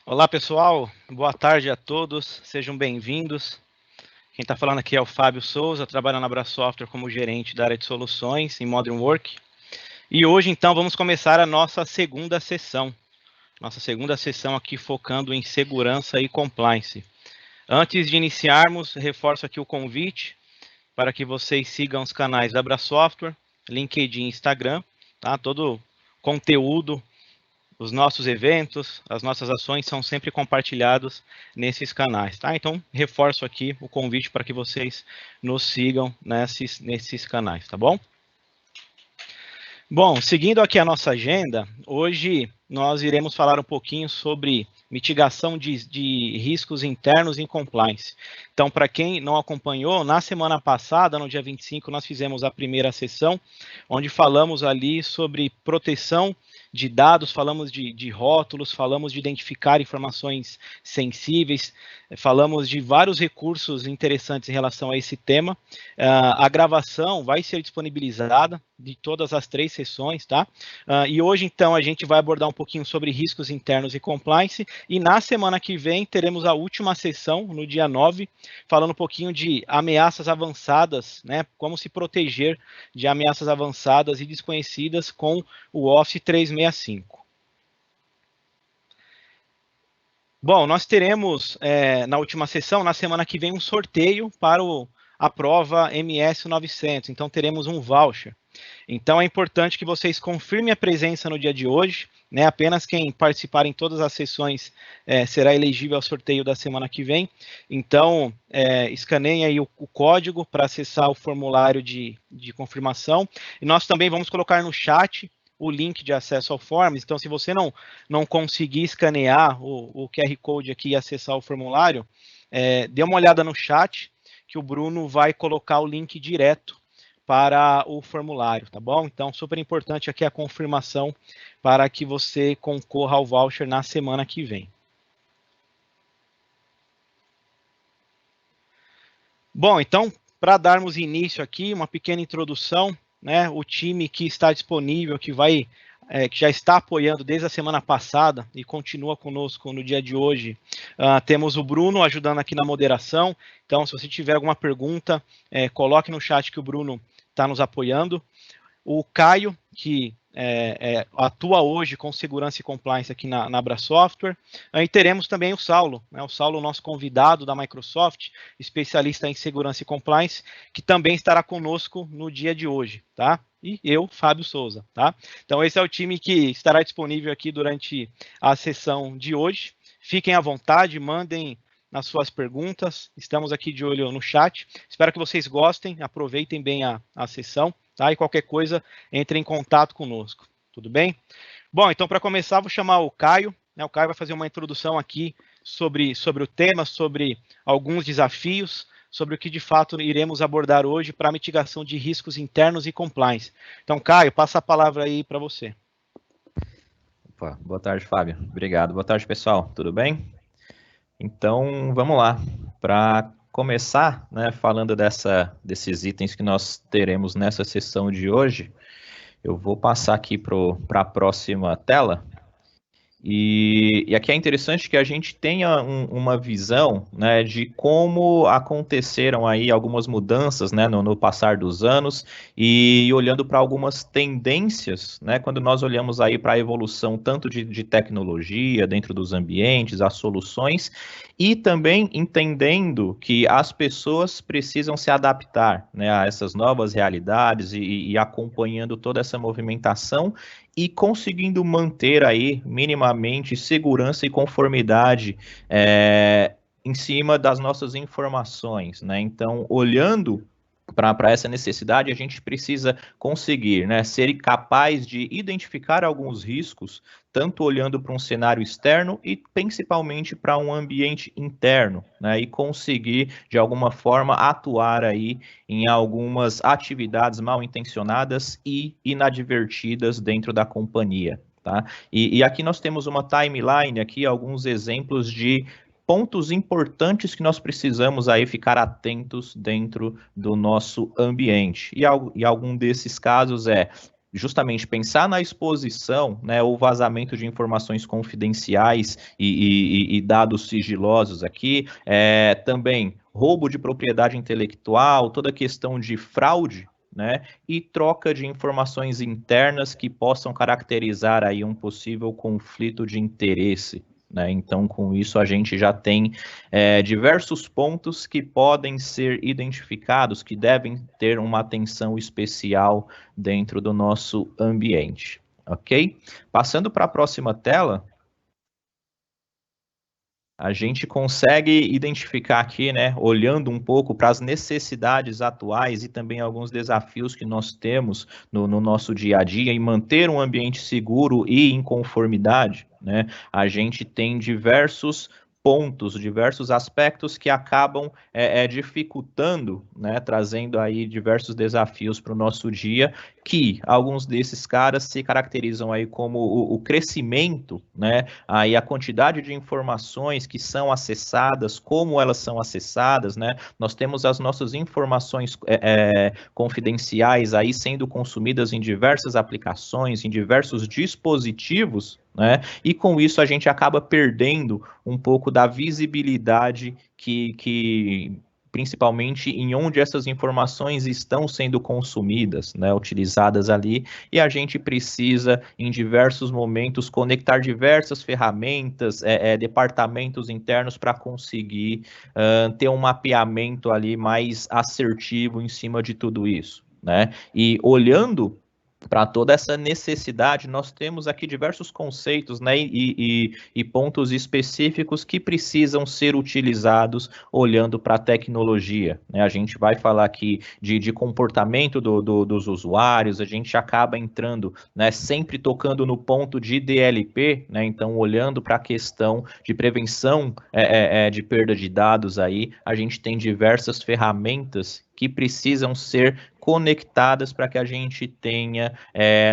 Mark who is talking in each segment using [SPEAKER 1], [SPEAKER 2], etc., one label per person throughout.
[SPEAKER 1] Olá, pessoal. Boa tarde a todos. Sejam bem-vindos. Quem está falando aqui é o Fábio Souza, trabalho na Abra Software como gerente da área de soluções em Modern Work. E hoje, então, vamos começar a nossa segunda sessão. Nossa segunda sessão aqui focando em segurança e compliance. Antes de iniciarmos, reforço aqui o convite para que vocês sigam os canais da Abra Software, LinkedIn e Instagram, tá? Todo conteúdo, os nossos eventos, as nossas ações são sempre compartilhados nesses canais, tá? Então, reforço aqui o convite para que vocês nos sigam nesses canais, tá bom? Bom, seguindo aqui a nossa agenda, hoje nós iremos falar um pouquinho sobre mitigação de riscos internos em compliance. Então, para quem não acompanhou, na semana passada, no dia 25, nós fizemos a primeira sessão, onde falamos ali sobre proteção de dados, falamos de rótulos, falamos de identificar informações sensíveis, falamos de vários recursos interessantes em relação a esse tema. A gravação vai ser disponibilizada de todas as 3 sessões, tá? E hoje, então, a gente vai abordar um pouquinho sobre riscos internos e compliance, e na semana que vem teremos a última sessão, no dia 9, falando um pouquinho de ameaças avançadas, né? Como se proteger de ameaças avançadas e desconhecidas com o Office 365. Bom, nós teremos na última sessão, na semana que vem, um sorteio para a prova MS 900, então teremos um voucher. Então é importante que vocês confirmem a presença no dia de hoje, né? Apenas quem participar em todas as sessões será elegível ao sorteio da semana que vem. Então, escaneiem aí o código para acessar o formulário de confirmação. E nós também vamos colocar no chat o link de acesso ao Forms. Então, se você não conseguir escanear o QR Code aqui e acessar o formulário, dê uma olhada no chat, que o Bruno vai colocar o link direto para o formulário, tá bom? Então, super importante aqui a confirmação para que você concorra ao voucher na semana que vem. Bom, então, para darmos início aqui, uma pequena introdução, né? O time que está disponível, que já está apoiando desde a semana passada e continua conosco no dia de hoje. Temos o Bruno ajudando aqui na moderação. Então, se você tiver alguma pergunta, coloque no chat que o Bruno está nos apoiando. O Caio, que atua hoje com segurança e compliance aqui na Abra Software. E teremos também o Saulo, né? O Saulo, nosso convidado da Microsoft, especialista em segurança e compliance, que também estará conosco no dia de hoje, tá? E eu, Fábio Souza, tá? Então, esse é o time que estará disponível aqui durante a sessão de hoje. Fiquem à vontade, mandem as suas perguntas. Estamos aqui de olho no chat. Espero que vocês gostem, aproveitem bem a sessão. Tá? E qualquer coisa, entre em contato conosco. Tudo bem? Bom, então, para começar, vou chamar o Caio. Né? O Caio vai fazer uma introdução aqui sobre o tema, sobre alguns desafios, sobre o que, de fato, iremos abordar hoje para mitigação de riscos internos e compliance. Então, Caio, passa a palavra aí para você.
[SPEAKER 2] Opa, boa tarde, Fábio. Obrigado. Boa tarde, pessoal. Tudo bem? Então, vamos lá. Para começar, né, falando desses itens que nós teremos nessa sessão de hoje, eu vou passar aqui para a próxima tela. E aqui é interessante que a gente tenha uma visão, né, de como aconteceram aí algumas mudanças, né, no passar dos anos e olhando para algumas tendências, né, quando nós olhamos aí para a evolução tanto de tecnologia dentro dos ambientes, as soluções e também entendendo que as pessoas precisam se adaptar, né, a essas novas realidades e acompanhando toda essa movimentação e conseguindo manter aí minimamente segurança e conformidade em cima das nossas informações, né? Então, olhando para essa necessidade, a gente precisa conseguir, né, ser capaz de identificar alguns riscos, tanto olhando para um cenário externo e principalmente para um ambiente interno, né, e conseguir, de alguma forma, atuar aí em algumas atividades mal intencionadas e inadvertidas dentro da companhia. Tá? E aqui nós temos uma timeline, aqui alguns exemplos de pontos importantes que nós precisamos aí ficar atentos dentro do nosso ambiente. E algum desses casos justamente pensar na exposição, né, ou vazamento de informações confidenciais e dados sigilosos aqui, também roubo de propriedade intelectual, toda a questão de fraude, né, e troca de informações internas que possam caracterizar aí um possível conflito de interesse. Né? Então, com isso, a gente já tem diversos pontos que podem ser identificados, que devem ter uma atenção especial dentro do nosso ambiente, ok? Passando para a próxima tela, a gente consegue identificar aqui, né, olhando um pouco para as necessidades atuais e também alguns desafios que nós temos no nosso dia a dia em manter um ambiente seguro e em conformidade, né, a gente tem diversos pontos, diversos aspectos que acabam dificultando, né, trazendo aí diversos desafios para o nosso dia, que alguns desses caras se caracterizam aí como o crescimento, né, aí a quantidade de informações que são acessadas, como elas são acessadas, né, nós temos as nossas informações confidenciais aí sendo consumidas em diversas aplicações, em diversos dispositivos, né? E com isso a gente acaba perdendo um pouco da visibilidade que principalmente em onde essas informações estão sendo consumidas, né, utilizadas ali, e a gente precisa, em diversos momentos, conectar diversas ferramentas, departamentos internos para conseguir ter um mapeamento ali mais assertivo em cima de tudo isso, né? E olhando para toda essa necessidade, nós temos aqui diversos conceitos, né, e pontos específicos que precisam ser utilizados olhando para a tecnologia. Né? A gente vai falar aqui de comportamento dos usuários, a gente acaba entrando, né, sempre tocando no ponto de DLP, né, então olhando para a questão de prevenção de perda de dados aí, a gente tem diversas ferramentas que precisam ser conectadas para que a gente tenha,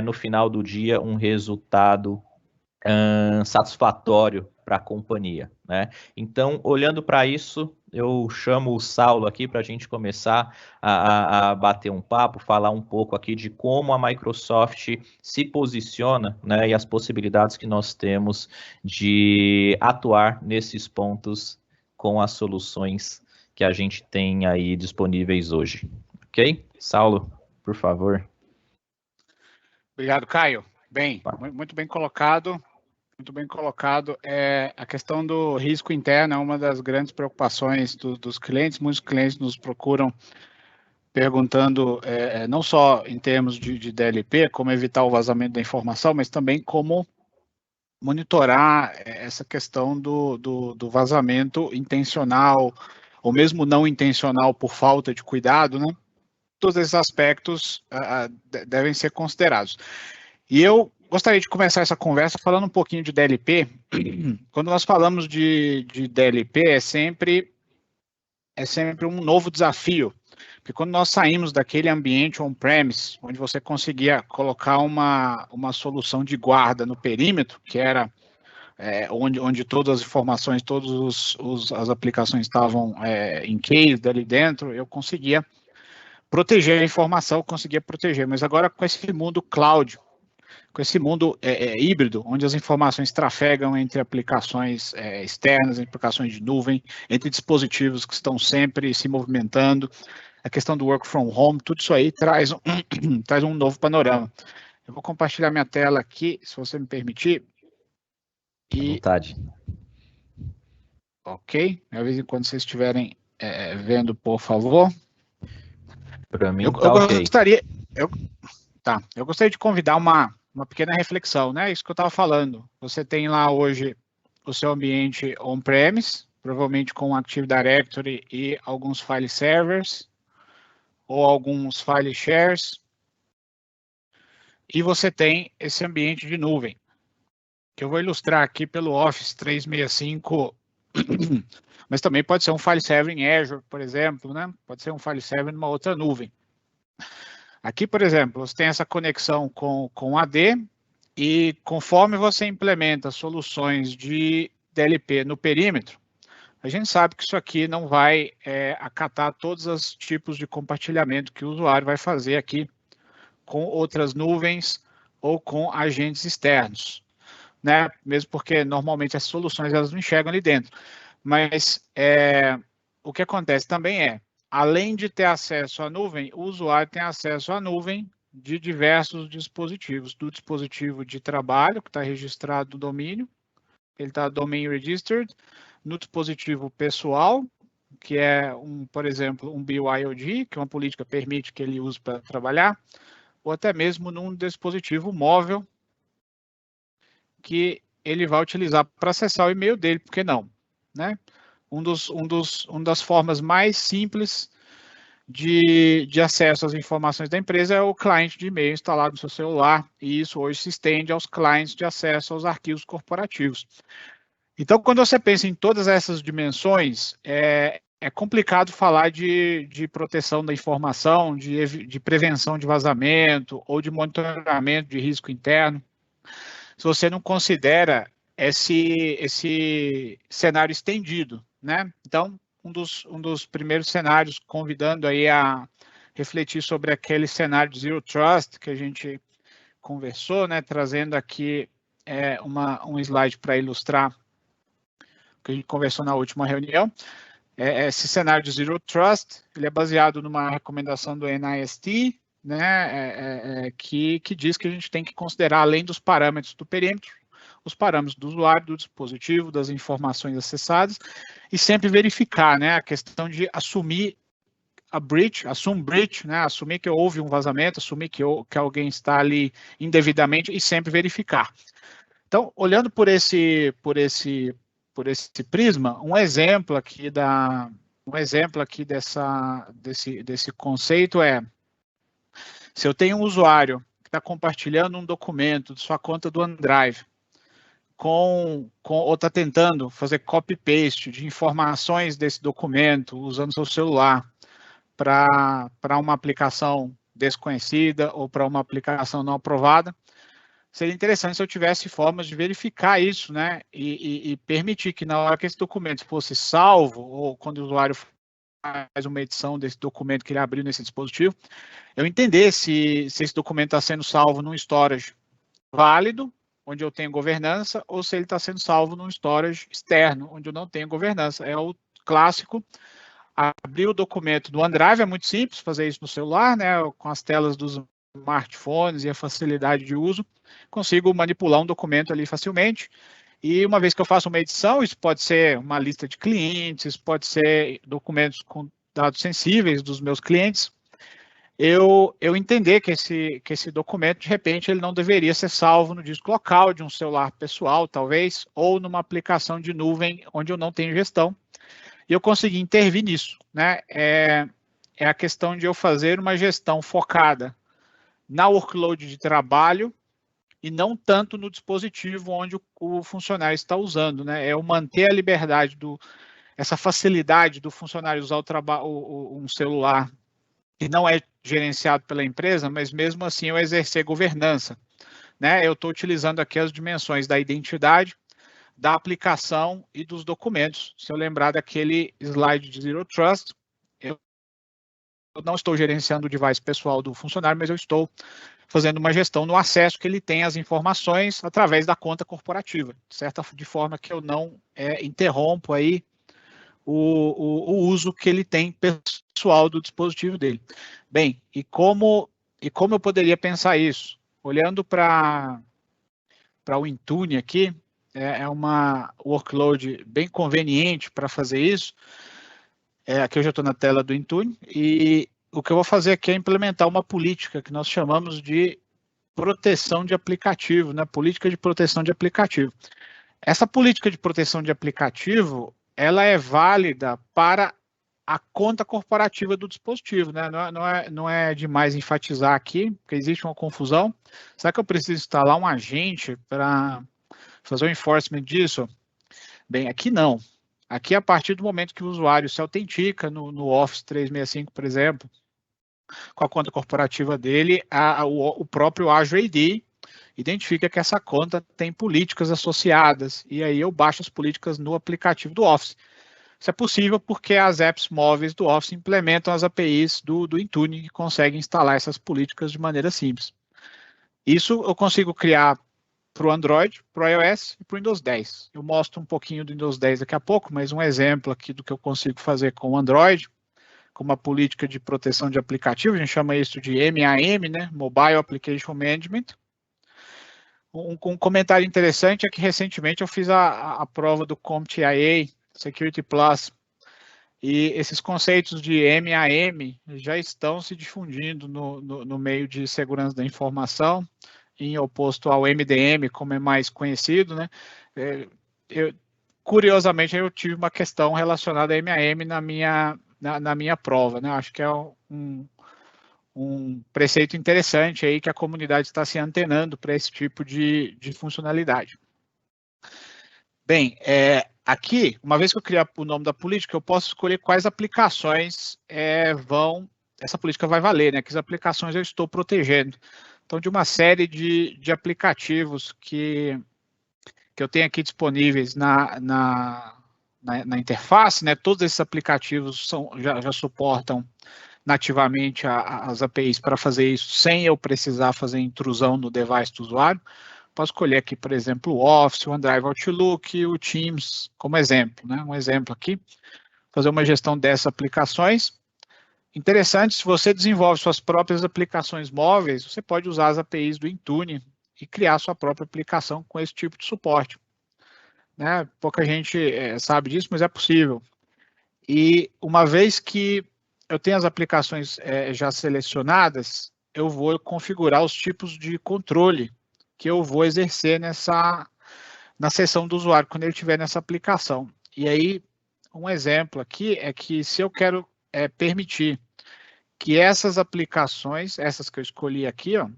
[SPEAKER 2] no final do dia, um resultado satisfatório para a companhia. Né? Então, olhando para isso, eu chamo o Saulo aqui para a gente começar a bater um papo, falar um pouco aqui de como a Microsoft se posiciona, né, e as possibilidades que nós temos de atuar nesses pontos com as soluções que a gente tem aí disponíveis hoje. Ok? Saulo, por favor.
[SPEAKER 3] Obrigado, Caio. Bem, muito bem colocado. Muito bem colocado. A questão do risco interno é uma das grandes preocupações dos clientes. Muitos clientes nos procuram perguntando não só em termos de DLP, como evitar o vazamento da informação, mas também como monitorar essa questão do vazamento intencional, ou mesmo não intencional por falta de cuidado, né? Todos esses aspectos devem ser considerados. E eu gostaria de começar essa conversa falando um pouquinho de DLP. Quando nós falamos de DLP, é sempre um novo desafio, porque quando nós saímos daquele ambiente on-premise, onde você conseguia colocar uma solução de guarda no perímetro, que era onde todas as informações, todas as aplicações estavam encased ali dentro, eu conseguia proteger a informação, conseguia proteger. Mas agora com esse mundo cloud, com esse mundo híbrido, onde as informações trafegam entre aplicações externas, aplicações de nuvem, entre dispositivos que estão sempre se movimentando, a questão do work from home, tudo isso aí traz um novo panorama. Eu vou compartilhar minha tela aqui, se você me permitir.
[SPEAKER 2] À vontade.
[SPEAKER 3] Ok, de vez em quando vocês estiverem vendo, por favor.
[SPEAKER 2] Para mim, tá ok.
[SPEAKER 3] Eu gostaria de convidar uma pequena reflexão, né? Isso que eu estava falando. Você tem lá hoje o seu ambiente on-premise, provavelmente com Active Directory e alguns file servers, ou alguns file shares, e você tem esse ambiente de nuvem, que eu vou ilustrar aqui pelo Office 365, mas também pode ser um file server em Azure, por exemplo, né? Pode ser um file server numa outra nuvem. Aqui, por exemplo, você tem essa conexão com AD, e conforme você implementa soluções de DLP no perímetro, a gente sabe que isso aqui não vai acatar todos os tipos de compartilhamento que o usuário vai fazer aqui com outras nuvens ou com agentes externos, né? Mesmo porque normalmente as soluções elas não enxergam ali dentro. Mas o que acontece também além de ter acesso à nuvem, o usuário tem acesso à nuvem de diversos dispositivos, do dispositivo de trabalho, que está registrado no domínio, ele está domain registered, no dispositivo pessoal, que é, por exemplo, um BYOD, que uma política permite que ele use para trabalhar, ou até mesmo num dispositivo móvel, que ele vai utilizar para acessar o e-mail dele, por que não? Né? Uma das formas mais simples de acesso às informações da empresa é o cliente de e-mail instalado no seu celular, e isso hoje se estende aos clientes de acesso aos arquivos corporativos. Então, quando você pensa em todas essas dimensões, é complicado falar de proteção da informação, de prevenção de vazamento ou de monitoramento de risco interno, se você não considera esse cenário estendido, né? Então, um dos primeiros cenários, convidando aí a refletir sobre aquele cenário de Zero Trust que a gente conversou, né? Trazendo aqui um slide para ilustrar o que a gente conversou na última reunião. Esse cenário de Zero Trust, ele é baseado numa recomendação do NIST, né, que diz que a gente tem que considerar, além dos parâmetros do perímetro, os parâmetros do usuário, do dispositivo, das informações acessadas, e sempre verificar, né, a questão de assumir a breach, né, assumir que houve um vazamento, assumir que alguém está ali indevidamente e sempre verificar. Então, olhando por esse prisma, um exemplo aqui desse conceito se eu tenho um usuário que está compartilhando um documento de sua conta do OneDrive ou está tentando fazer copy-paste de informações desse documento usando seu celular para uma aplicação desconhecida ou para uma aplicação não aprovada, seria interessante se eu tivesse formas de verificar isso, né, e permitir que na hora que esse documento fosse salvo, ou quando o usuário faz uma edição desse documento que ele abriu nesse dispositivo, eu entender se esse documento está sendo salvo num storage válido, onde eu tenho governança, ou se ele está sendo salvo num storage externo, onde eu não tenho governança. É o clássico. Abrir o documento do OneDrive é muito simples, fazer isso no celular, né, com as telas dos smartphones e a facilidade de uso, consigo manipular um documento ali facilmente. E uma vez que eu faço uma edição, isso pode ser uma lista de clientes, pode ser documentos com dados sensíveis dos meus clientes, eu entender que esse documento, de repente, ele não deveria ser salvo no disco local de um celular pessoal, talvez, ou numa aplicação de nuvem onde eu não tenho gestão, e eu consegui intervir nisso, né? É a questão de eu fazer uma gestão focada na workload de trabalho e não tanto no dispositivo onde o funcionário está usando, né? É eu manter a liberdade, essa facilidade do funcionário usar um celular que não é gerenciado pela empresa, mas mesmo assim eu exercer governança, né? Eu estou utilizando aqui as dimensões da identidade, da aplicação e dos documentos. Se eu lembrar daquele slide de Zero Trust, eu não estou gerenciando o device pessoal do funcionário, mas eu estou fazendo uma gestão no acesso que ele tem às informações através da conta corporativa, de forma que eu não interrompo aí o uso que ele tem pessoal do dispositivo dele. Bem, e como eu poderia pensar isso? Olhando para o Intune aqui, é uma workload bem conveniente para fazer isso. Aqui eu já estou na tela do Intune, e o que eu vou fazer aqui é implementar uma política que nós chamamos de proteção de aplicativo, né? Política de proteção de aplicativo. Essa política de proteção de aplicativo, ela é válida para a conta corporativa do dispositivo, né? Não é demais enfatizar aqui, porque existe uma confusão. Será que eu preciso instalar um agente para fazer o enforcement disso? Bem, aqui não. Aqui, a partir do momento que o usuário se autentica no Office 365, por exemplo, com a conta corporativa dele, o próprio Azure AD identifica que essa conta tem políticas associadas, e aí eu baixo as políticas no aplicativo do Office. Isso é possível porque as apps móveis do Office implementam as APIs do Intune e conseguem instalar essas políticas de maneira simples. Isso eu consigo criar para o Android, para o iOS e para o Windows 10. Eu mostro um pouquinho do Windows 10 daqui a pouco, mas um exemplo aqui do que eu consigo fazer com o Android, com uma política de proteção de aplicativo, a gente chama isso de MAM, né? Mobile Application Management. Um comentário interessante é que recentemente eu fiz a prova do CompTIA Security Plus, e esses conceitos de MAM já estão se difundindo no meio de segurança da informação, em oposto ao MDM, como é mais conhecido, né? Curiosamente, eu tive uma questão relacionada a MAM na minha prova, né? Acho que é um preceito interessante aí que a comunidade está se antenando para esse tipo de funcionalidade. Bem, aqui, uma vez que eu criar o nome da política, eu posso escolher quais aplicações essa política vai valer, né? Que aplicações eu estou protegendo. Então, de uma série de aplicativos que eu tenho aqui disponíveis na interface, né? Todos esses aplicativos já suportam nativamente as APIs para fazer isso sem eu precisar fazer intrusão no device do usuário. Posso escolher aqui, por exemplo, o Office, o OneDrive, Outlook, o Teams, como exemplo, né? Um exemplo aqui, fazer uma gestão dessas aplicações. Interessante, se você desenvolve suas próprias aplicações móveis, você pode usar as APIs do Intune e criar sua própria aplicação com esse tipo de suporte. Né? Pouca gente sabe disso, mas é possível. E uma vez que eu tenho as aplicações já selecionadas, eu vou configurar os tipos de controle que eu vou exercer na seção do usuário, quando ele estiver nessa aplicação. E aí, um exemplo aqui é que se eu quero permitir que essas aplicações, essas que eu escolhi aqui, ó,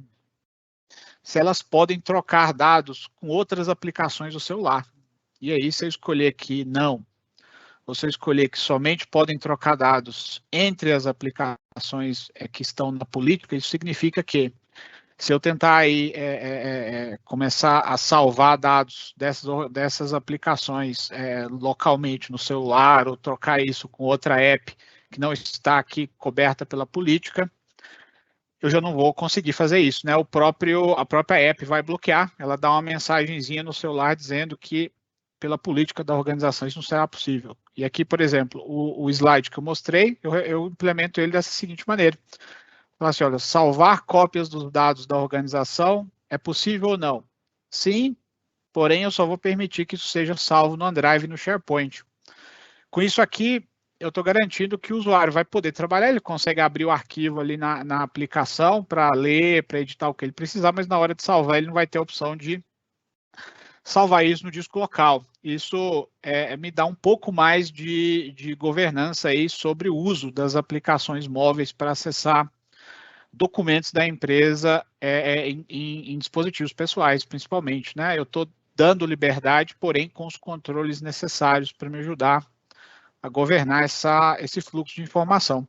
[SPEAKER 3] se elas podem trocar dados com outras aplicações do celular. E aí, se eu escolher aqui não, ou se eu escolher que somente podem trocar dados entre as aplicações que estão na política, isso significa que se eu tentar aí começar a salvar dados dessas aplicações localmente no celular ou trocar isso com outra app que não está aqui coberta pela política, eu já não vou conseguir fazer isso, né? A própria app vai bloquear, ela dá uma mensagenzinha no celular dizendo que pela política da organização isso não será possível. E aqui, por exemplo, o slide que eu mostrei, eu implemento ele dessa seguinte maneira. Então, assim, olha, salvar cópias dos dados da organização é possível ou não? Sim, porém eu só vou permitir que isso seja salvo no OneDrive e no SharePoint. Com isso aqui, eu estou garantindo que o usuário vai poder trabalhar, ele consegue abrir o arquivo ali na aplicação para ler, para editar o que ele precisar, mas na hora de salvar ele não vai ter a opção de salvar isso no disco local. Isso me dá um pouco mais de governança aí sobre o uso das aplicações móveis para acessar documentos da empresa em dispositivos pessoais, principalmente, né? Eu estou dando liberdade, porém com os controles necessários para me ajudar a governar esse fluxo de informação.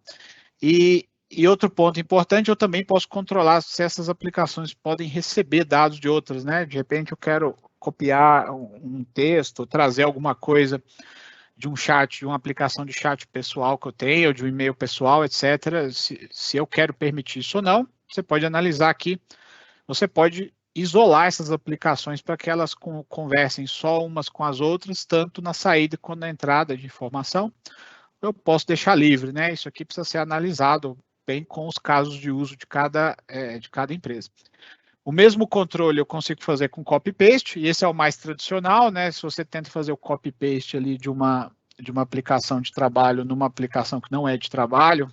[SPEAKER 3] E outro ponto importante, eu também posso controlar se essas aplicações podem receber dados de outras, né? De repente eu quero copiar um texto, trazer alguma coisa de um chat, de uma aplicação de chat pessoal que eu tenho, ou de um e-mail pessoal, etc. Se eu quero permitir isso ou não, você pode analisar aqui. Você pode isolar essas aplicações para que elas conversem só umas com as outras, tanto na saída quanto na entrada de informação. Eu posso deixar livre, né? Isso aqui precisa ser analisado bem com os casos de uso de cada empresa. O mesmo controle eu consigo fazer com copy-paste, e esse é o mais tradicional, né? Se você tenta fazer o copy-paste ali de uma aplicação de trabalho numa aplicação que não é de trabalho,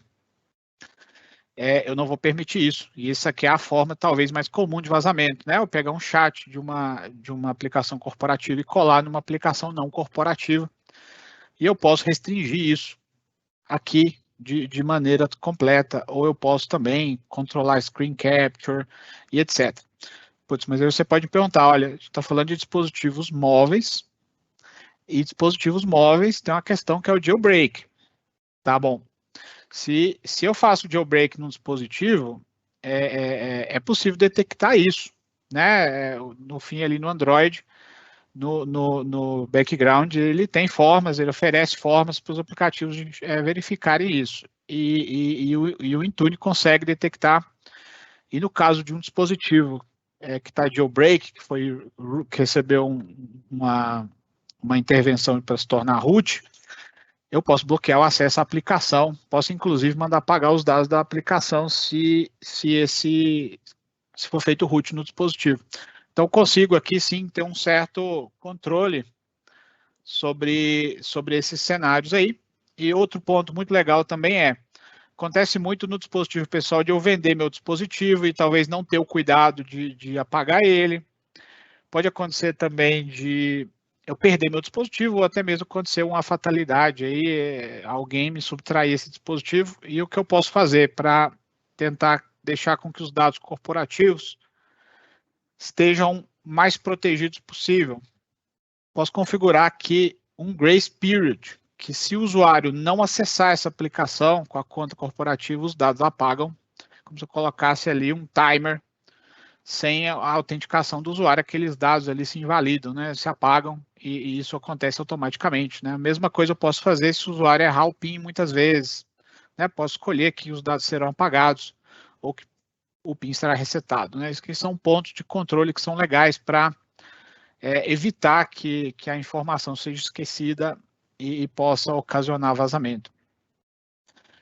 [SPEAKER 3] eu não vou permitir isso. E isso aqui é a forma talvez mais comum de vazamento, né? Eu pegar um chat de uma aplicação corporativa e colar numa aplicação não corporativa. E eu posso restringir isso aqui de maneira completa, ou eu posso também controlar screen capture e etc. Putz, mas aí você pode me perguntar, olha, a gente está falando de dispositivos móveis, e dispositivos móveis tem uma questão que é o jailbreak. Tá bom. Se eu faço jailbreak num dispositivo, é possível detectar isso, né? No fim ali no Android, no background, ele tem formas, ele oferece formas para os aplicativos verificarem isso. E o Intune consegue detectar. E no caso de um dispositivo que está jailbreak, que recebeu uma intervenção para se tornar root, eu posso bloquear o acesso à aplicação, posso inclusive mandar apagar os dados da aplicação se for feito root no dispositivo. Então, consigo aqui sim ter um certo controle sobre esses cenários aí. E outro ponto muito legal também acontece muito no dispositivo pessoal de eu vender meu dispositivo e talvez não ter o cuidado de apagar ele. Pode acontecer também de eu perder meu dispositivo ou até mesmo acontecer uma fatalidade aí, alguém me subtrair esse dispositivo. E o que eu posso fazer para tentar deixar com que os dados corporativos estejam mais protegidos possível? Posso configurar aqui um grace period, que se o usuário não acessar essa aplicação com a conta corporativa, os dados apagam, como se eu colocasse ali um timer. Sem a autenticação do usuário, aqueles dados ali se invalidam, né? Se apagam e isso acontece automaticamente, né? A mesma coisa eu posso fazer se o usuário errar o PIN muitas vezes, né? Posso escolher que os dados serão apagados ou que o PIN será resetado, né? Isso que são pontos de controle que são legais para evitar que a informação seja esquecida e possa ocasionar vazamento.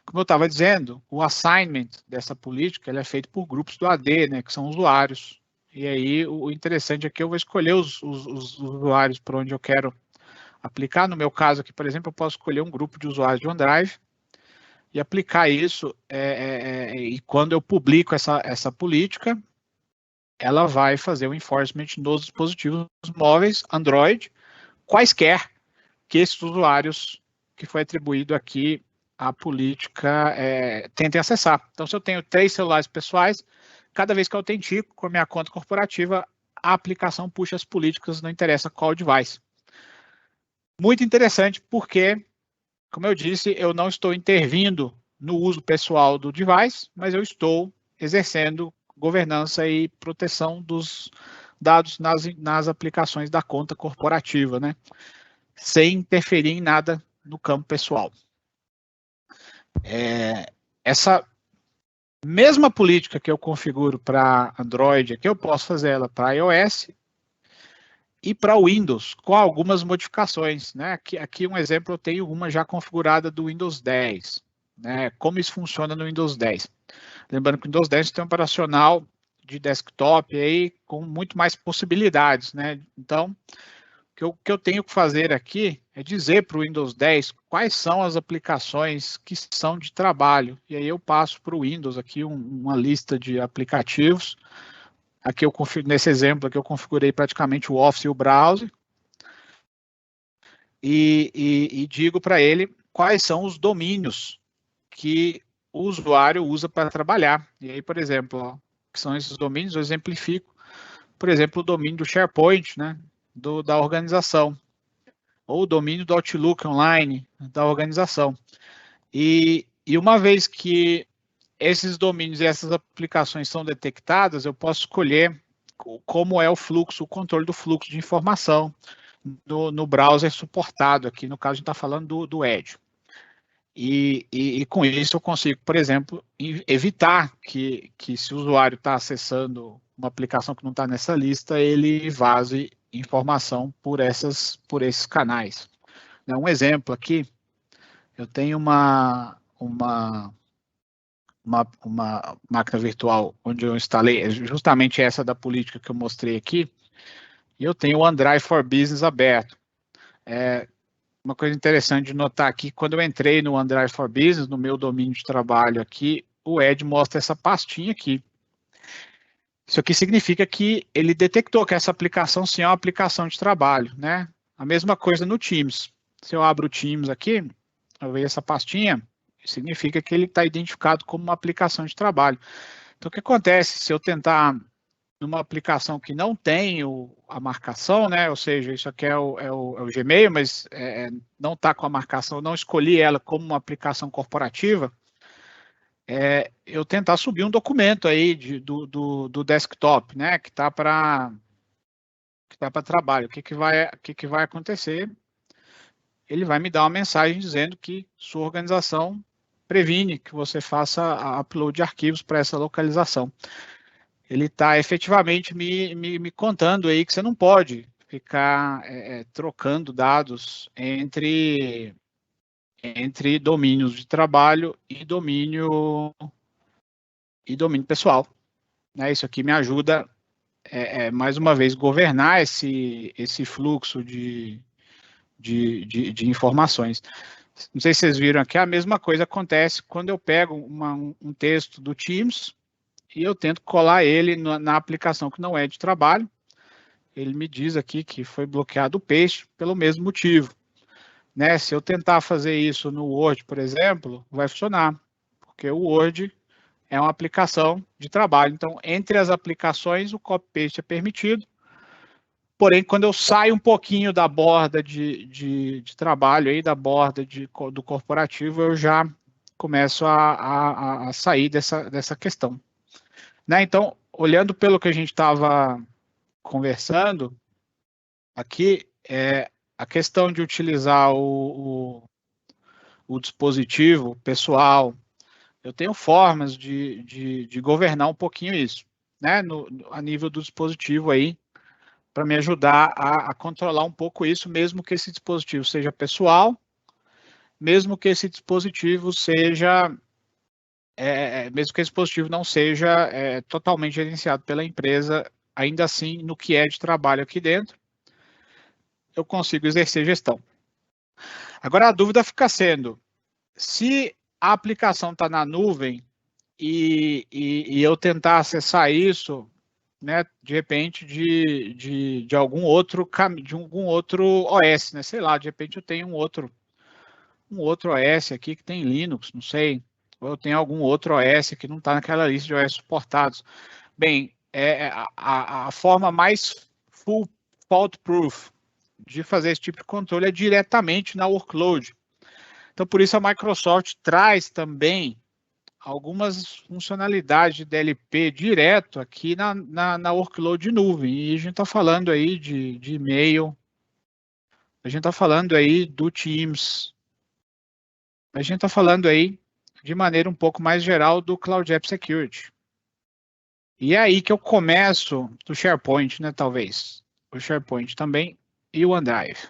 [SPEAKER 3] Como eu estava dizendo, o assignment dessa política ele é feito por grupos do AD, né, que são usuários. E aí o interessante é que eu vou escolher os usuários para onde eu quero aplicar. No meu caso aqui, por exemplo, eu posso escolher um grupo de usuários de OneDrive e aplicar isso. E quando eu publico essa política, ela vai fazer o enforcement nos dispositivos móveis Android, quaisquer que esses usuários que foi atribuído aqui a política tentem acessar. Então, se eu tenho 3 celulares pessoais, cada vez que eu autentico com a minha conta corporativa, a aplicação puxa as políticas, não interessa qual device. Muito interessante porque, como eu disse, eu não estou intervindo no uso pessoal do device, mas eu estou exercendo governança e proteção dos dados nas aplicações da conta corporativa, né? Sem interferir em nada no campo pessoal. Essa mesma política que eu configuro para Android, aqui eu posso fazer ela para iOS e para Windows, com algumas modificações, né? Aqui um exemplo, eu tenho uma já configurada do Windows 10, né? Como isso funciona no Windows 10. Lembrando que o Windows 10 tem um operacional de desktop aí com muito mais possibilidades, né? Então, o que eu tenho que fazer aqui é dizer para o Windows 10 quais são as aplicações que são de trabalho. E aí eu passo para o Windows aqui uma lista de aplicativos. Aqui nesse exemplo aqui eu configurei praticamente o Office e o Browser. E digo para ele quais são os domínios que o usuário usa para trabalhar. E aí, por exemplo, que são esses domínios, eu exemplifico, por exemplo, o domínio do SharePoint, né? Da organização, ou o domínio do Outlook Online da organização. E uma vez que esses domínios e essas aplicações são detectadas, eu posso escolher como é o fluxo, o controle do fluxo de informação no browser suportado. Aqui, no caso, a gente está falando do Edge. E com isso eu consigo, por exemplo, evitar que se o usuário está acessando uma aplicação que não está nessa lista, ele vaze informação por esses canais. Um exemplo aqui, eu tenho uma máquina virtual onde eu instalei justamente essa da política que eu mostrei aqui, e eu tenho o OneDrive for Business aberto. Uma coisa interessante de notar aqui, quando eu entrei no OneDrive for Business, no meu domínio de trabalho aqui, o Ed mostra essa pastinha aqui. Isso aqui significa que ele detectou que essa aplicação sim é uma aplicação de trabalho, né? A mesma coisa no Teams. Se eu abro o Teams aqui, eu vejo essa pastinha, significa que ele está identificado como uma aplicação de trabalho. Então, o que acontece se eu tentar numa aplicação que não tem a marcação, né? Ou seja, isso aqui é o Gmail, mas não está com a marcação, não escolhi ela como uma aplicação corporativa, eu tentar subir um documento aí do desktop, né? Que está para que está para trabalho. O que vai acontecer? Ele vai me dar uma mensagem dizendo que sua organização previne que você faça a upload de arquivos para essa localização. Ele está efetivamente me contando aí que você não pode ficar trocando dados entre domínios de trabalho e domínio pessoal. Né? Isso aqui me ajuda, mais uma vez, governar esse fluxo de informações. Não sei se vocês viram aqui, a mesma coisa acontece quando eu pego um texto do Teams e eu tento colar ele na aplicação que não é de trabalho. Ele me diz aqui que foi bloqueado o paste pelo mesmo motivo. Né? Se eu tentar fazer isso no Word, por exemplo, vai funcionar, porque o Word é uma aplicação de trabalho. Então, entre as aplicações, o copy-paste é permitido. Porém, quando eu saio um pouquinho da borda de trabalho, aí, da borda do corporativo, eu já começo a sair dessa questão. Né? Então, olhando pelo que a gente estava conversando, aqui a questão de utilizar o dispositivo pessoal, eu tenho formas de governar um pouquinho isso, né? A nível do dispositivo aí, para me ajudar a controlar um pouco isso, mesmo que esse dispositivo seja pessoal, mesmo que esse dispositivo seja, mesmo que esse dispositivo não seja totalmente gerenciado pela empresa, ainda assim, no que é de trabalho aqui dentro, eu consigo exercer gestão. Agora, a dúvida fica sendo, se a aplicação está na nuvem e eu tentar acessar isso, né, de repente de algum outro OS, né, sei lá, de repente eu tenho um outro OS aqui que tem Linux, não sei, ou eu tenho algum outro OS que não está naquela lista de OS suportados. Bem, a forma mais full fault proof de fazer esse tipo de controle é diretamente na workload. Então, por isso a Microsoft traz também algumas funcionalidades de DLP direto aqui na workload de nuvem. E a gente está falando aí de e-mail, a gente está falando aí do Teams, a gente está falando aí de maneira um pouco mais geral do Cloud App Security. E é aí que eu começo do SharePoint, né, talvez. O SharePoint também e o OneDrive.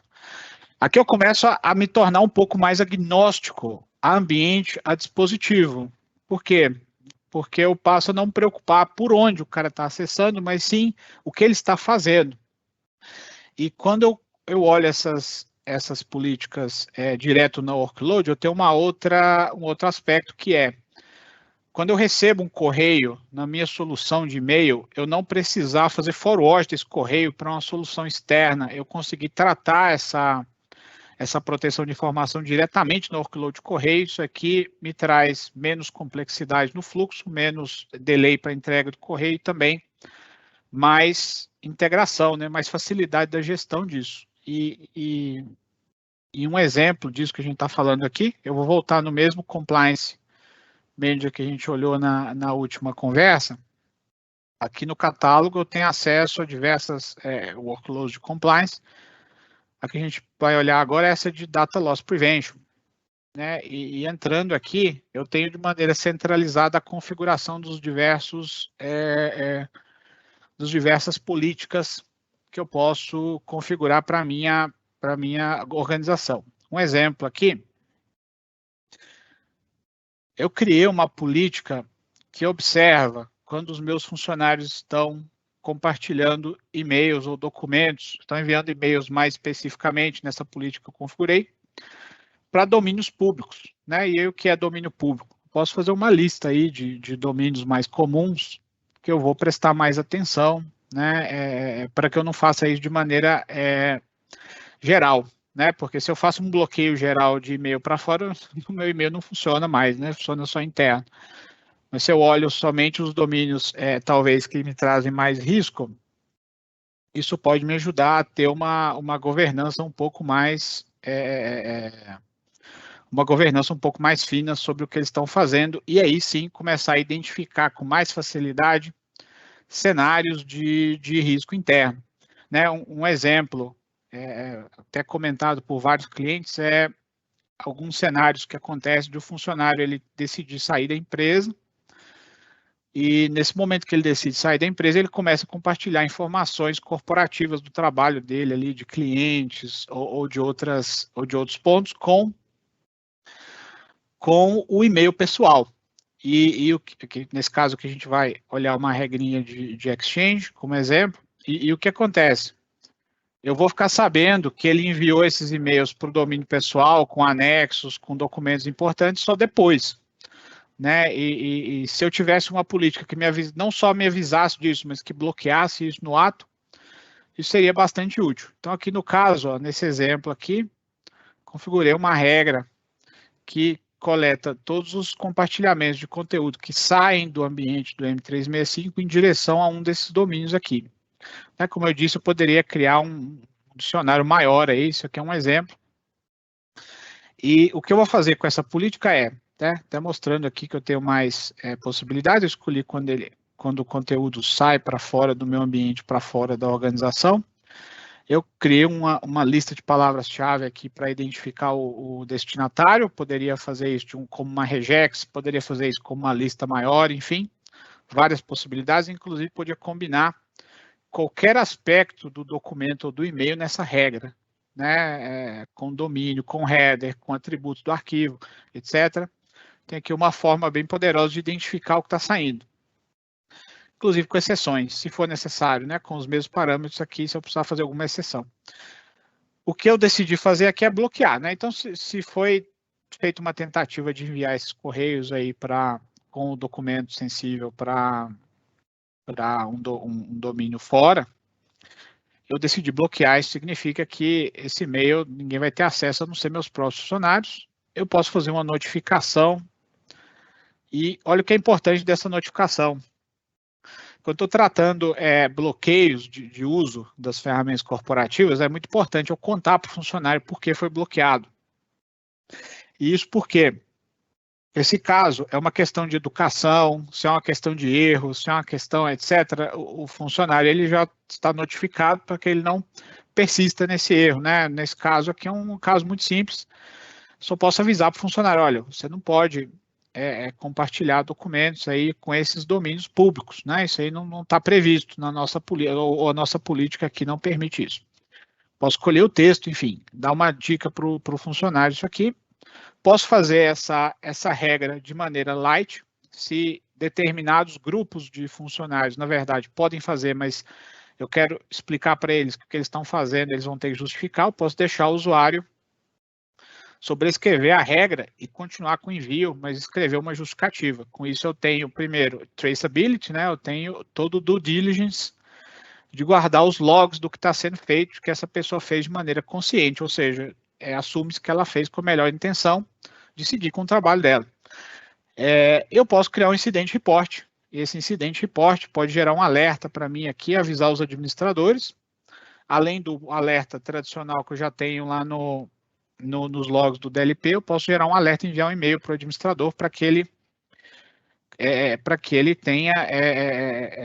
[SPEAKER 3] Aqui eu começo a me tornar um pouco mais agnóstico a ambiente, a dispositivo. Por quê? Porque eu passo a não me preocupar por onde o cara está acessando, mas sim o que ele está fazendo. E quando eu olho essas políticas direto na workload, eu tenho um outro aspecto que quando eu recebo um correio na minha solução de e-mail, eu não precisar fazer forward desse correio para uma solução externa, eu consegui tratar essa proteção de informação diretamente no workload de correio. Isso aqui me traz menos complexidade no fluxo, menos delay para entrega do correio e também mais integração, né, mais facilidade da gestão disso. E um exemplo disso que a gente está falando aqui, eu vou voltar no mesmo compliance manager que a gente olhou na última conversa. Aqui no catálogo eu tenho acesso a diversas workloads de compliance. A que a gente vai olhar agora é essa de Data Loss Prevention. Né? E entrando aqui, eu tenho de maneira centralizada a configuração dos diversas políticas que eu posso configurar para a minha organização. Um exemplo aqui, eu criei uma política que observa quando os meus funcionários estão compartilhando e-mails ou documentos, estão enviando e-mails mais especificamente nessa política que eu configurei, para domínios públicos. Né? E aí, o que é domínio público? Posso fazer uma lista aí de domínios mais comuns que eu vou prestar mais atenção, né? Para que eu não faça isso de maneira geral. Né? Porque se eu faço um bloqueio geral de e-mail para fora, o meu e-mail não funciona mais, né? Funciona só interno. Mas se eu olho somente os domínios, talvez, que me trazem mais risco, isso pode me ajudar a ter uma governança um pouco mais fina sobre o que eles estão fazendo, e aí sim começar a identificar com mais facilidade cenários de risco interno. né, um exemplo, até comentado por vários clientes, é alguns cenários que acontecem de um funcionário ele decidir sair da empresa, e nesse momento que ele decide sair da empresa, ele começa a compartilhar informações corporativas do trabalho dele ali, de clientes ou de outros pontos com o e-mail pessoal. E nesse caso que a gente vai olhar uma regrinha de Exchange como exemplo, e o que acontece? Eu vou ficar sabendo que ele enviou esses e-mails para o domínio pessoal, com anexos, com documentos importantes, só depois. Né? E se eu tivesse uma política que não só me avisasse disso, mas que bloqueasse isso no ato, isso seria bastante útil. Então, aqui no caso, ó, nesse exemplo aqui, configurei uma regra que coleta todos os compartilhamentos de conteúdo que saem do ambiente do M365 em direção a um desses domínios aqui. Como eu disse, eu poderia criar um dicionário maior aí, isso aqui é um exemplo. E o que eu vou fazer com essa política até mostrando aqui que eu tenho mais possibilidades, eu escolhi quando o conteúdo sai para fora do meu ambiente, para fora da organização. Eu criei uma lista de palavras-chave aqui para identificar o destinatário, eu poderia fazer isso como uma regex, poderia fazer isso como uma lista maior, enfim, várias possibilidades, inclusive podia combinar qualquer aspecto do documento ou do e-mail nessa regra, né, com domínio, com header, com atributos do arquivo, etc. Tem aqui uma forma bem poderosa de identificar o que está saindo. Inclusive com exceções, se for necessário, né, com os mesmos parâmetros aqui, se eu precisar fazer alguma exceção. O que eu decidi fazer aqui é bloquear, né? Então, se foi feita uma tentativa de enviar esses correios aí com o documento sensível para um domínio fora, eu decidi bloquear. Isso significa que esse e-mail ninguém vai ter acesso, a não ser meus próprios funcionários. Eu posso fazer uma notificação. E olha o que é importante dessa notificação. Quando estou tratando bloqueios de uso das ferramentas corporativas, é muito importante eu contar para o funcionário por que foi bloqueado. E isso porque esse caso é uma questão de educação, se é uma questão de erro, se é uma questão, etc., o funcionário ele já está notificado para que ele não persista nesse erro, né? Nesse caso aqui é um caso muito simples, só posso avisar para o funcionário, olha, você não pode compartilhar documentos aí com esses domínios públicos, né? Isso aí não está previsto na nossa política, ou a nossa política aqui não permite isso. Posso escolher o texto, enfim, dar uma dica para o funcionário isso aqui. Posso fazer essa regra de maneira light, se determinados grupos de funcionários, na verdade, podem fazer, mas eu quero explicar para eles que o que eles estão fazendo, eles vão ter que justificar, eu posso deixar o usuário sobrescrever a regra e continuar com o envio, mas escrever uma justificativa. Com isso eu tenho, primeiro, traceability, né? Eu tenho todo o due diligence de guardar os logs do que está sendo feito, que essa pessoa fez de maneira consciente, ou seja, assume-se que ela fez com a melhor intenção de seguir com o trabalho dela. Eu posso criar um incident report, e esse incident report pode gerar um alerta para mim aqui, avisar os administradores, além do alerta tradicional que eu já tenho lá nos logs do DLP, eu posso gerar um alerta e enviar um e-mail para o administrador para que ele tenha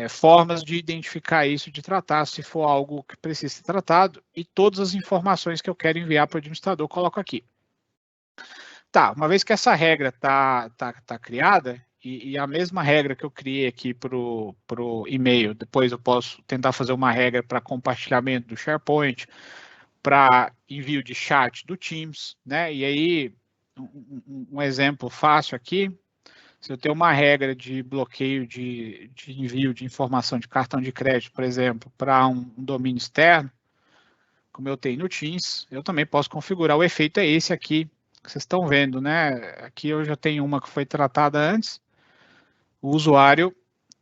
[SPEAKER 3] formas de identificar isso, de tratar, se for algo que precisa ser tratado, e todas as informações que eu quero enviar para o administrador, eu coloco aqui. Tá, uma vez que essa regra tá criada, e a mesma regra que eu criei aqui para o e-mail, depois eu posso tentar fazer uma regra para compartilhamento do SharePoint, para envio de chat do Teams, né? E aí, um exemplo fácil aqui, se eu tenho uma regra de bloqueio de envio de informação de cartão de crédito, por exemplo, para um domínio externo, como eu tenho no Teams, eu também posso configurar. O efeito é esse aqui, que vocês estão vendo, né? Aqui eu já tenho uma que foi tratada antes. O usuário,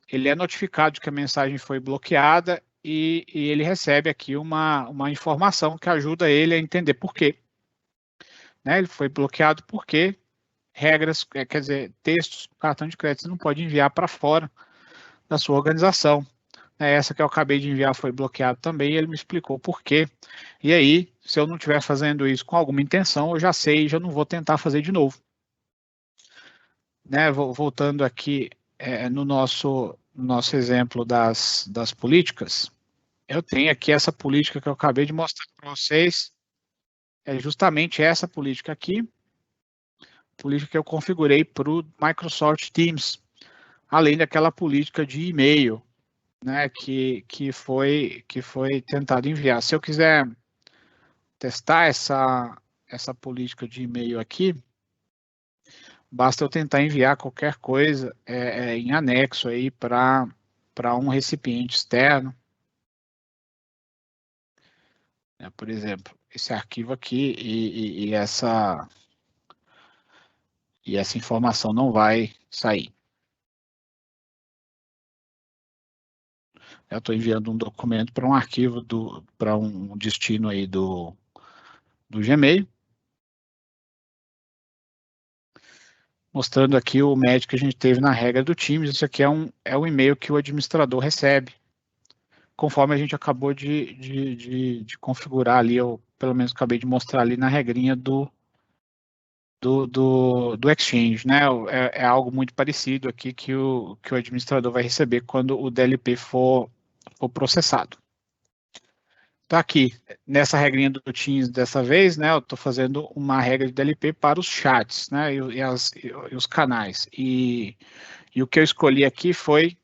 [SPEAKER 3] ele é notificado de que a mensagem foi bloqueada e ele recebe aqui uma informação que ajuda ele a entender por quê. Né? Ele foi bloqueado porque regras, quer dizer, textos, cartão de crédito, você não pode enviar para fora da sua organização. Essa que eu acabei de enviar foi bloqueada também, e ele me explicou por quê. E aí, se eu não estiver fazendo isso com alguma intenção, eu já sei, já não vou tentar fazer de novo. Né? Voltando aqui no nosso exemplo das políticas, eu tenho aqui essa política que eu acabei de mostrar para vocês. É justamente essa política aqui, política que eu configurei para o Microsoft Teams, além daquela política de e-mail, né, que foi tentado enviar. Se eu quiser testar essa política de e-mail aqui, basta eu tentar enviar qualquer coisa em anexo aí para um recipiente externo. Por exemplo, esse arquivo aqui e essa informação não vai sair. Eu estou enviando um documento para um arquivo para um destino aí do Gmail, mostrando aqui o match que a gente teve na regra do Teams. Isso aqui é o e-mail que o administrador recebe, conforme a gente acabou de configurar ali, ou pelo menos acabei de mostrar ali na regrinha do Exchange, né? É algo muito parecido aqui que o administrador vai receber quando o DLP for processado. Então aqui, nessa regrinha do Teams dessa vez, né, eu estou fazendo uma regra de DLP para os chats, né, e os canais. E o que eu escolhi aqui foi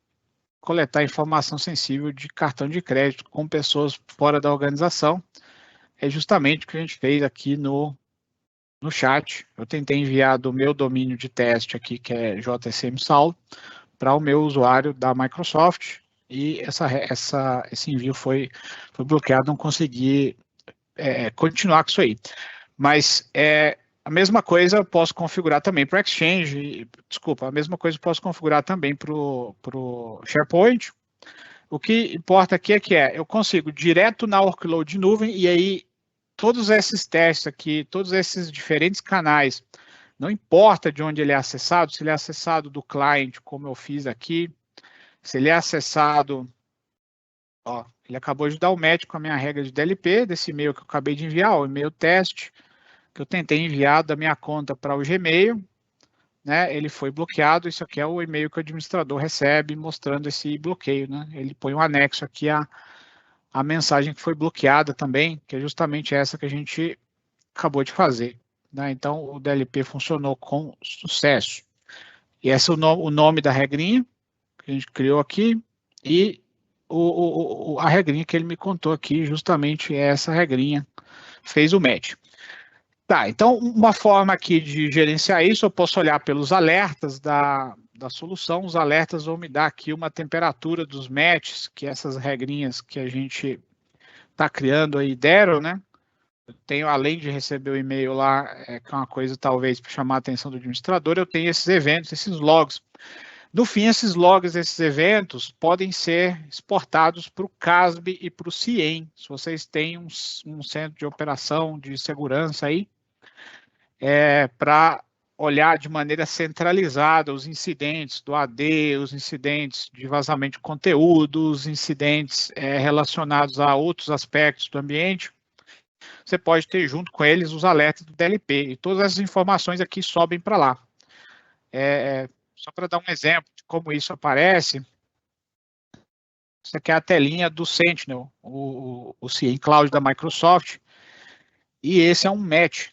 [SPEAKER 3] coletar informação sensível de cartão de crédito com pessoas fora da organização. É justamente o que a gente fez aqui no chat. Eu tentei enviar do meu domínio de teste aqui, que é JSM Saulo, para o meu usuário da Microsoft, e esse envio foi bloqueado, não consegui continuar com isso aí. Mas a mesma coisa eu posso configurar também para o Exchange, desculpa, a mesma coisa eu posso configurar também para o SharePoint. O que importa aqui é que eu consigo direto na workload de nuvem, e aí todos esses testes aqui, todos esses diferentes canais, não importa de onde ele é acessado, se ele é acessado do cliente, como eu fiz aqui, se ele é acessado, ó, ele acabou de dar o match com a minha regra de DLP, desse e-mail que eu acabei de enviar, o e-mail teste, que eu tentei enviar da minha conta para o Gmail, né, ele foi bloqueado. Isso aqui é o e-mail que o administrador recebe mostrando esse bloqueio, né, ele põe um anexo aqui a mensagem que foi bloqueada também, que é justamente essa que a gente acabou de fazer, né, então o DLP funcionou com sucesso. E esse é o nome da regrinha que a gente criou aqui, e a regrinha que ele me contou aqui, justamente essa regrinha, fez o match. Tá, então uma forma aqui de gerenciar isso, eu posso olhar pelos alertas da solução. Os alertas vão me dar aqui uma temperatura dos matches, que essas regrinhas que a gente está criando aí deram, né? Eu tenho, além de receber o e-mail lá, que é uma coisa talvez para chamar a atenção do administrador, eu tenho esses eventos, esses logs. No fim, esses logs, esses eventos, podem ser exportados para o CASB e para o CIEM. Se vocês têm um centro de operação de segurança aí, para olhar de maneira centralizada os incidentes do AD, os incidentes de vazamento de conteúdo, os incidentes relacionados a outros aspectos do ambiente, você pode ter junto com eles os alertas do DLP. E todas essas informações aqui sobem para lá. Só para dar um exemplo de como isso aparece, isso aqui é a telinha do Sentinel, o CIEM Cloud da Microsoft, e esse é um match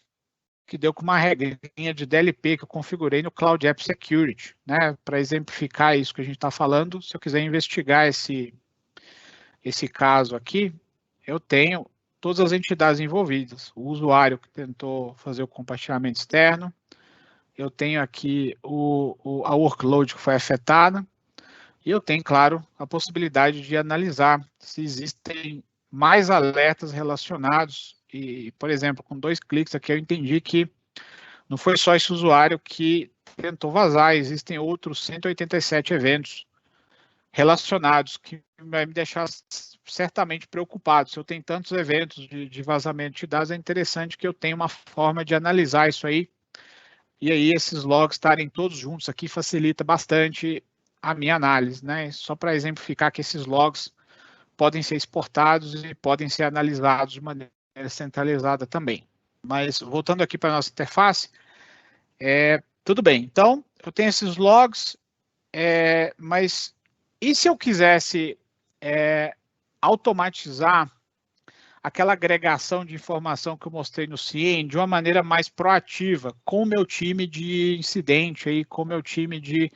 [SPEAKER 3] que deu com uma regrinha de DLP que eu configurei no Cloud App Security, né? Para exemplificar isso que a gente está falando, se eu quiser investigar esse caso aqui, eu tenho todas as entidades envolvidas, o usuário que tentou fazer o compartilhamento externo, eu tenho aqui a workload que foi afetada, e eu tenho, claro, a possibilidade de analisar se existem mais alertas relacionados. E, por exemplo, com 2 cliques aqui, eu entendi que não foi só esse usuário que tentou vazar, existem outros 187 eventos relacionados que vai me deixar certamente preocupado. Se eu tenho tantos eventos de vazamento de dados, é interessante que eu tenha uma forma de analisar isso aí. E aí, esses logs estarem todos juntos aqui facilita bastante a minha análise, né? Só para exemplificar que esses logs podem ser exportados e podem ser analisados de maneira centralizada também. Mas, voltando aqui para a nossa interface, tudo bem. Então, eu tenho esses logs, mas e se eu quisesse automatizar aquela agregação de informação que eu mostrei no CIEM de uma maneira mais proativa, com o meu time de incidente, aí, com o meu time de,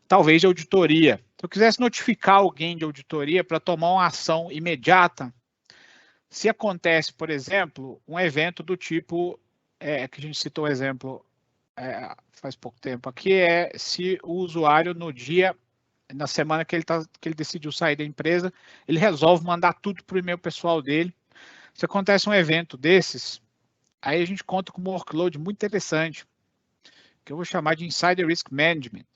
[SPEAKER 3] talvez, de auditoria. Se eu quisesse notificar alguém de auditoria para tomar uma ação imediata, se acontece, por exemplo, um evento do tipo, que a gente citou o exemplo faz pouco tempo aqui, se o usuário na semana que ele decidiu sair da empresa, ele resolve mandar tudo para o e-mail pessoal dele. Se acontece um evento desses, aí a gente conta com um workload muito interessante, que eu vou chamar de Insider Risk Management.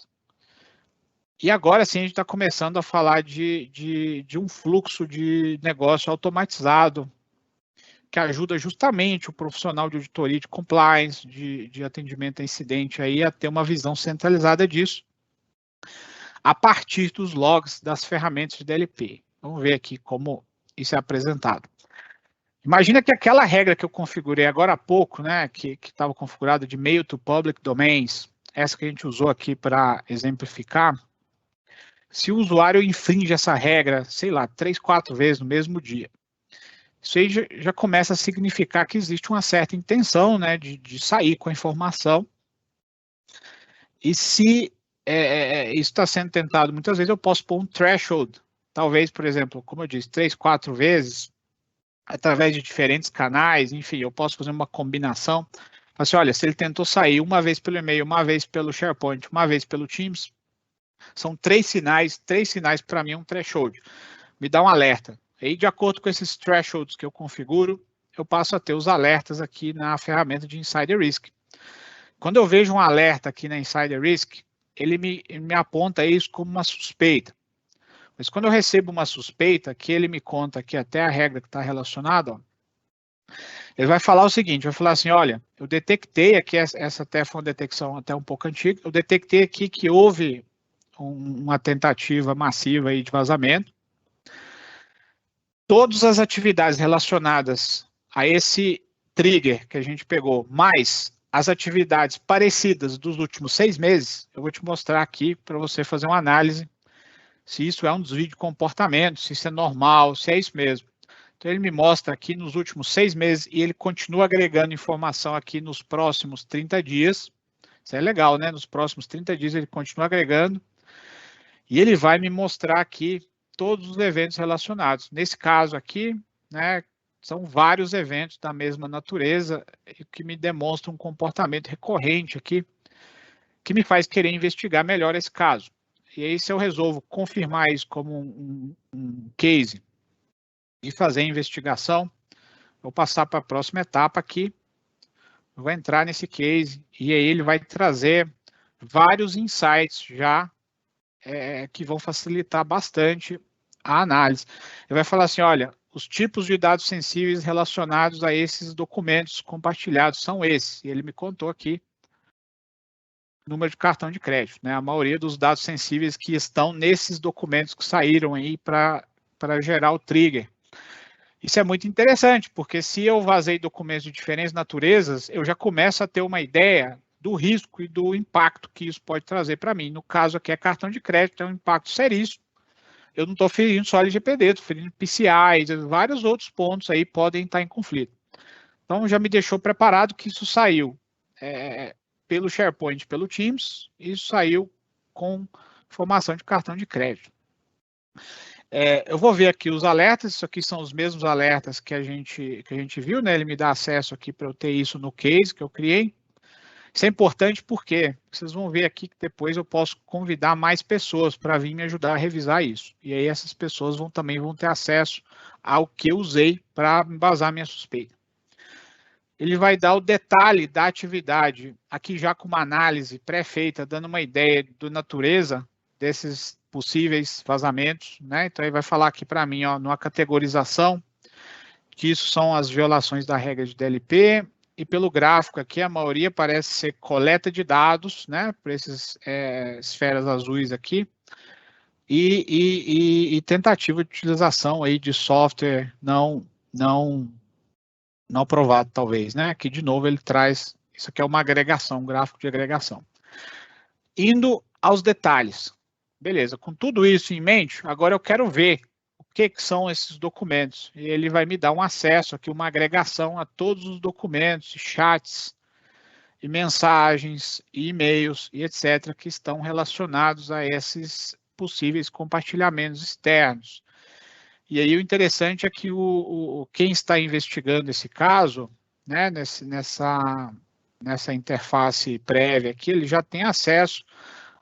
[SPEAKER 3] E agora sim a gente está começando a falar de um fluxo de negócio automatizado, que ajuda justamente o profissional de auditoria, de compliance, de atendimento a incidente, aí, a ter uma visão centralizada disso, a partir dos logs das ferramentas de DLP. Vamos ver aqui como isso é apresentado. Imagina que aquela regra que eu configurei agora há pouco, né, que estava configurada de Mail to Public Domains, essa que a gente usou aqui para exemplificar, se o usuário infringe essa regra, sei lá, 3, 4 vezes no mesmo dia, isso aí já começa a significar que existe uma certa intenção, né, de sair com a informação. E se isso está sendo tentado muitas vezes, eu posso pôr um threshold, talvez, por exemplo, como eu disse, 3, 4 vezes, através de diferentes canais, enfim, eu posso fazer uma combinação. Assim, olha, se ele tentou sair uma vez pelo e-mail, uma vez pelo SharePoint, uma vez pelo Teams, são 3 sinais para mim é um threshold. Me dá um alerta. Aí, de acordo com esses thresholds que eu configuro, eu passo a ter os alertas aqui na ferramenta de Insider Risk. Quando eu vejo um alerta aqui na Insider Risk, ele me aponta isso como uma suspeita. Mas quando eu recebo uma suspeita, que ele me conta aqui até a regra que está relacionada, ó, ele vai falar o seguinte, vai falar assim, olha, eu detectei aqui, essa até foi uma detecção até um pouco antiga, eu detectei aqui que houve uma tentativa massiva aí de vazamento. Todas as atividades relacionadas a esse trigger que a gente pegou, mais as atividades parecidas dos últimos 6 meses, eu vou te mostrar aqui para você fazer uma análise se isso é um desvio de comportamento, se isso é normal, se é isso mesmo. Então, ele me mostra aqui nos últimos 6 meses e ele continua agregando informação aqui nos próximos 30 dias. Isso é legal, né? Nos próximos 30 dias ele continua agregando e ele vai me mostrar aqui todos os eventos relacionados. Nesse caso aqui, né, são vários eventos da mesma natureza que me demonstram um comportamento recorrente aqui, que me faz querer investigar melhor esse caso. E aí, se eu resolvo confirmar isso como um case e fazer a investigação, vou passar para a próxima etapa aqui, vou entrar nesse case, e aí ele vai trazer vários insights já que vão facilitar bastante a análise. Ele vai falar assim, olha, os tipos de dados sensíveis relacionados a esses documentos compartilhados são esses. E ele me contou aqui o número de cartão de crédito, né? A maioria dos dados sensíveis que estão nesses documentos que saíram aí para gerar o trigger. Isso é muito interessante, porque se eu vazei documentos de diferentes naturezas, eu já começo a ter uma ideia do risco e do impacto que isso pode trazer para mim. No caso aqui é cartão de crédito, é um impacto seríssimo. Eu não estou ferindo só LGPD, estou ferindo PCI, vários outros pontos aí podem estar em conflito. Então, já me deixou preparado que isso saiu pelo SharePoint, pelo Teams, e isso saiu com informação de cartão de crédito. Eu vou ver aqui os alertas, isso aqui são os mesmos alertas que a gente viu, né? Ele me dá acesso aqui para eu ter isso no case que eu criei. Isso é importante porque vocês vão ver aqui que depois eu posso convidar mais pessoas para vir me ajudar a revisar isso. E aí essas pessoas também vão ter acesso ao que eu usei para embasar minha suspeita. Ele vai dar o detalhe da atividade, aqui já com uma análise pré-feita, dando uma ideia da natureza desses possíveis vazamentos, né? Então ele vai falar aqui para mim, ó, numa categorização, que isso são as violações da regra de DLP, e pelo gráfico aqui, a maioria parece ser coleta de dados, né, para esses esferas azuis aqui, e tentativa de utilização aí de software não aprovado, talvez, né? Aqui, de novo, ele traz, isso aqui é uma agregação, um gráfico de agregação. Indo aos detalhes. Beleza, com tudo isso em mente, agora eu quero ver o que são esses documentos. E ele vai me dar um acesso aqui, uma agregação a todos os documentos, chats, e mensagens, e e-mails, e etc., que estão relacionados a esses possíveis compartilhamentos externos. E aí o interessante é que quem está investigando esse caso, né, nessa interface prévia aqui, ele já tem acesso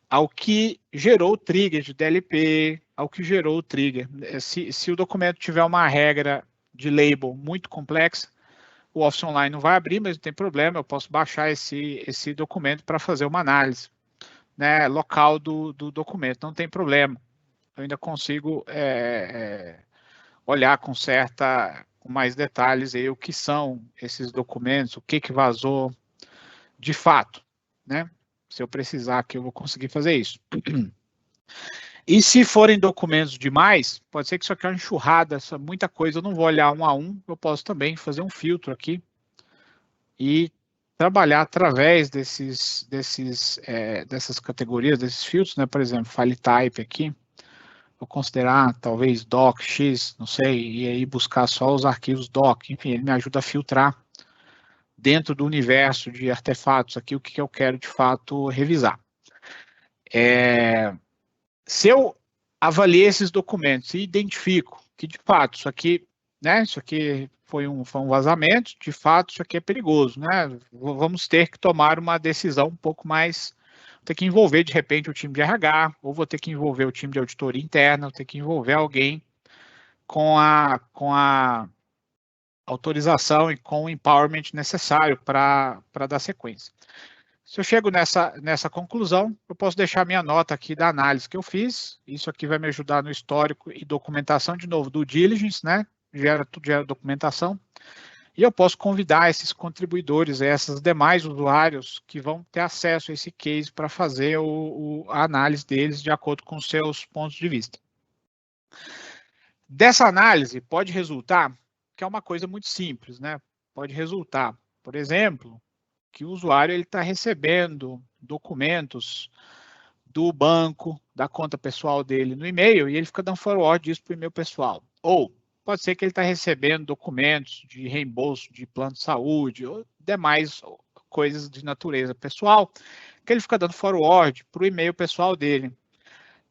[SPEAKER 3] ao que gerou o trigger de DLP, ao que gerou o trigger. Se o documento tiver uma regra de label muito complexa, o Office Online não vai abrir, mas não tem problema, eu posso baixar esse documento para fazer uma análise, né, local do documento, não tem problema. Eu ainda consigo olhar com mais detalhes aí o que são esses documentos, o que vazou de fato, né? Se eu precisar aqui, eu vou conseguir fazer isso. E se forem documentos demais, pode ser que isso aqui é uma enxurrada, muita coisa, eu não vou olhar um a um, eu posso também fazer um filtro aqui e trabalhar através dessas categorias, desses filtros, né? Por exemplo, file type aqui, vou considerar talvez docx, não sei, e aí buscar só os arquivos doc, enfim, ele me ajuda a filtrar dentro do universo de artefatos aqui o que eu quero de fato revisar. Se eu avaliei esses documentos e identifico que de fato isso aqui, né, isso aqui foi um vazamento, de fato isso aqui é perigoso, né? Vamos ter que tomar uma decisão um pouco mais, ter que envolver de repente o time de RH, ou vou ter que envolver o time de auditoria interna, vou ter que envolver alguém com a autorização e com o empowerment necessário para dar sequência. Se eu chego nessa conclusão, eu posso deixar minha nota aqui da análise que eu fiz. Isso aqui vai me ajudar no histórico e documentação, de novo, do diligence, né? Tudo gera documentação. E eu posso convidar esses contribuidores, esses demais usuários que vão ter acesso a esse case para fazer a análise deles de acordo com os seus pontos de vista. Dessa análise pode resultar, que é uma coisa muito simples, né? Pode resultar, por exemplo, que o usuário está recebendo documentos do banco, da conta pessoal dele no e-mail, e ele fica dando forward disso para o e-mail pessoal. Ou pode ser que ele está recebendo documentos de reembolso de plano de saúde, ou demais coisas de natureza pessoal, que ele fica dando forward para o e-mail pessoal dele.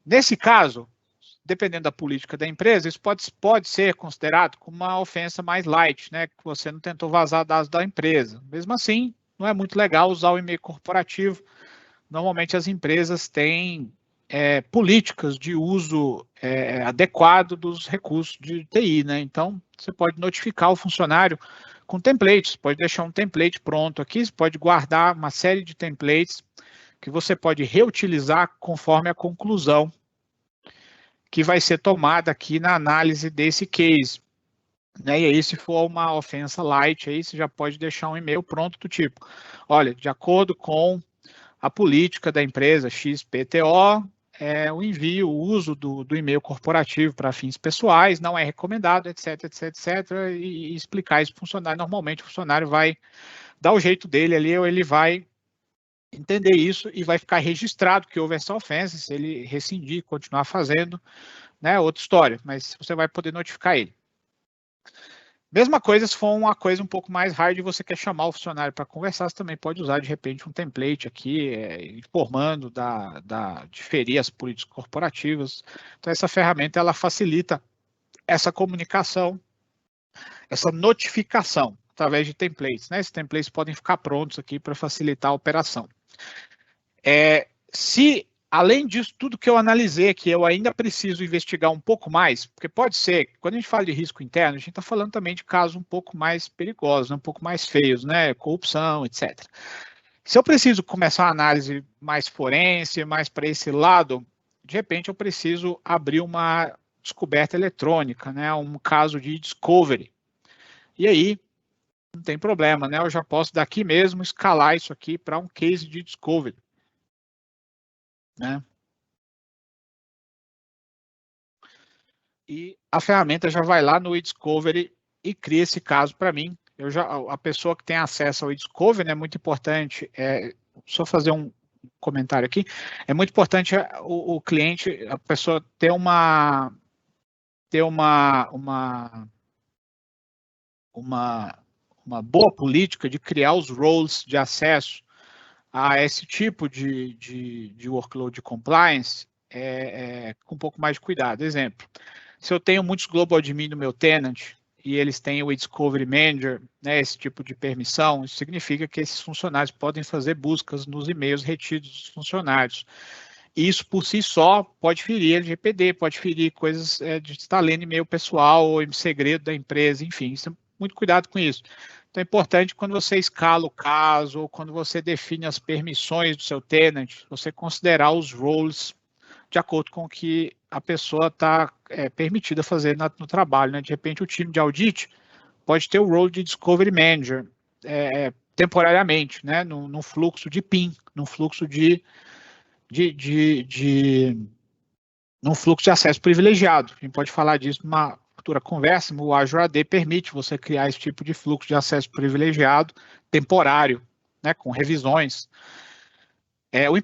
[SPEAKER 3] Nesse caso, dependendo da política da empresa, isso pode ser considerado como uma ofensa mais light, né, que você não tentou vazar dados da empresa. Mesmo assim, não é muito legal usar o e-mail corporativo. Normalmente as empresas têm políticas de uso adequado dos recursos de TI, né? Então, você pode notificar o funcionário com templates, pode deixar um template pronto aqui, você pode guardar uma série de templates que você pode reutilizar conforme a conclusão que vai ser tomada aqui na análise desse case. E aí, se for uma ofensa light, aí você já pode deixar um e-mail pronto do tipo, olha, de acordo com a política da empresa XPTO, o envio, o uso do e-mail corporativo para fins pessoais não é recomendado, etc, e explicar isso para o funcionário. Normalmente o funcionário vai dar o jeito dele ali, ou ele vai entender isso e vai ficar registrado que houve essa ofensa. Se ele rescindir e continuar fazendo, né, outra história, mas você vai poder notificar ele. Mesma coisa se for uma coisa um pouco mais hard e você quer chamar o funcionário para conversar, você também pode usar de repente um template aqui, informando de ferir as políticas corporativas. Então essa ferramenta ela facilita essa comunicação, essa notificação através de templates, né? Esses templates podem ficar prontos aqui para facilitar a operação. Se além disso, tudo que eu analisei aqui, eu ainda preciso investigar um pouco mais, porque pode ser, quando a gente fala de risco interno, a gente está falando também de casos um pouco mais perigosos, um pouco mais feios, né? Corrupção, etc. Se eu preciso começar uma análise mais forense, mais para esse lado, de repente eu preciso abrir uma descoberta eletrônica, né? Um caso de discovery. E aí, não tem problema, né? Eu já posso daqui mesmo escalar isso aqui para um case de discovery. Né? E a ferramenta já vai lá no eDiscovery e cria esse caso para mim. A pessoa que tem acesso ao eDiscovery, né, é muito importante, só fazer um comentário aqui, é muito importante o cliente, a pessoa ter ter uma boa política de criar os roles de acesso a esse tipo de workload de compliance com um pouco mais de cuidado. Exemplo, se eu tenho muitos global admin no meu tenant e eles têm o Discovery Manager, né, esse tipo de permissão, isso significa que esses funcionários podem fazer buscas nos e-mails retidos dos funcionários. E isso, por si só, pode ferir LGPD, pode ferir coisas de estar lendo e-mail pessoal ou segredo da empresa, enfim, isso é muito cuidado com isso. Então, é importante quando você escala o caso ou quando você define as permissões do seu tenant, você considerar os roles de acordo com o que a pessoa está permitida fazer no trabalho. Né? De repente, o time de audit pode ter o role de Discovery Manager temporariamente, né? no fluxo de PIM, no fluxo num fluxo de acesso privilegiado. A gente pode falar disso numa futura conversa, o Azure AD permite você criar esse tipo de fluxo de acesso privilegiado temporário, né, com revisões. O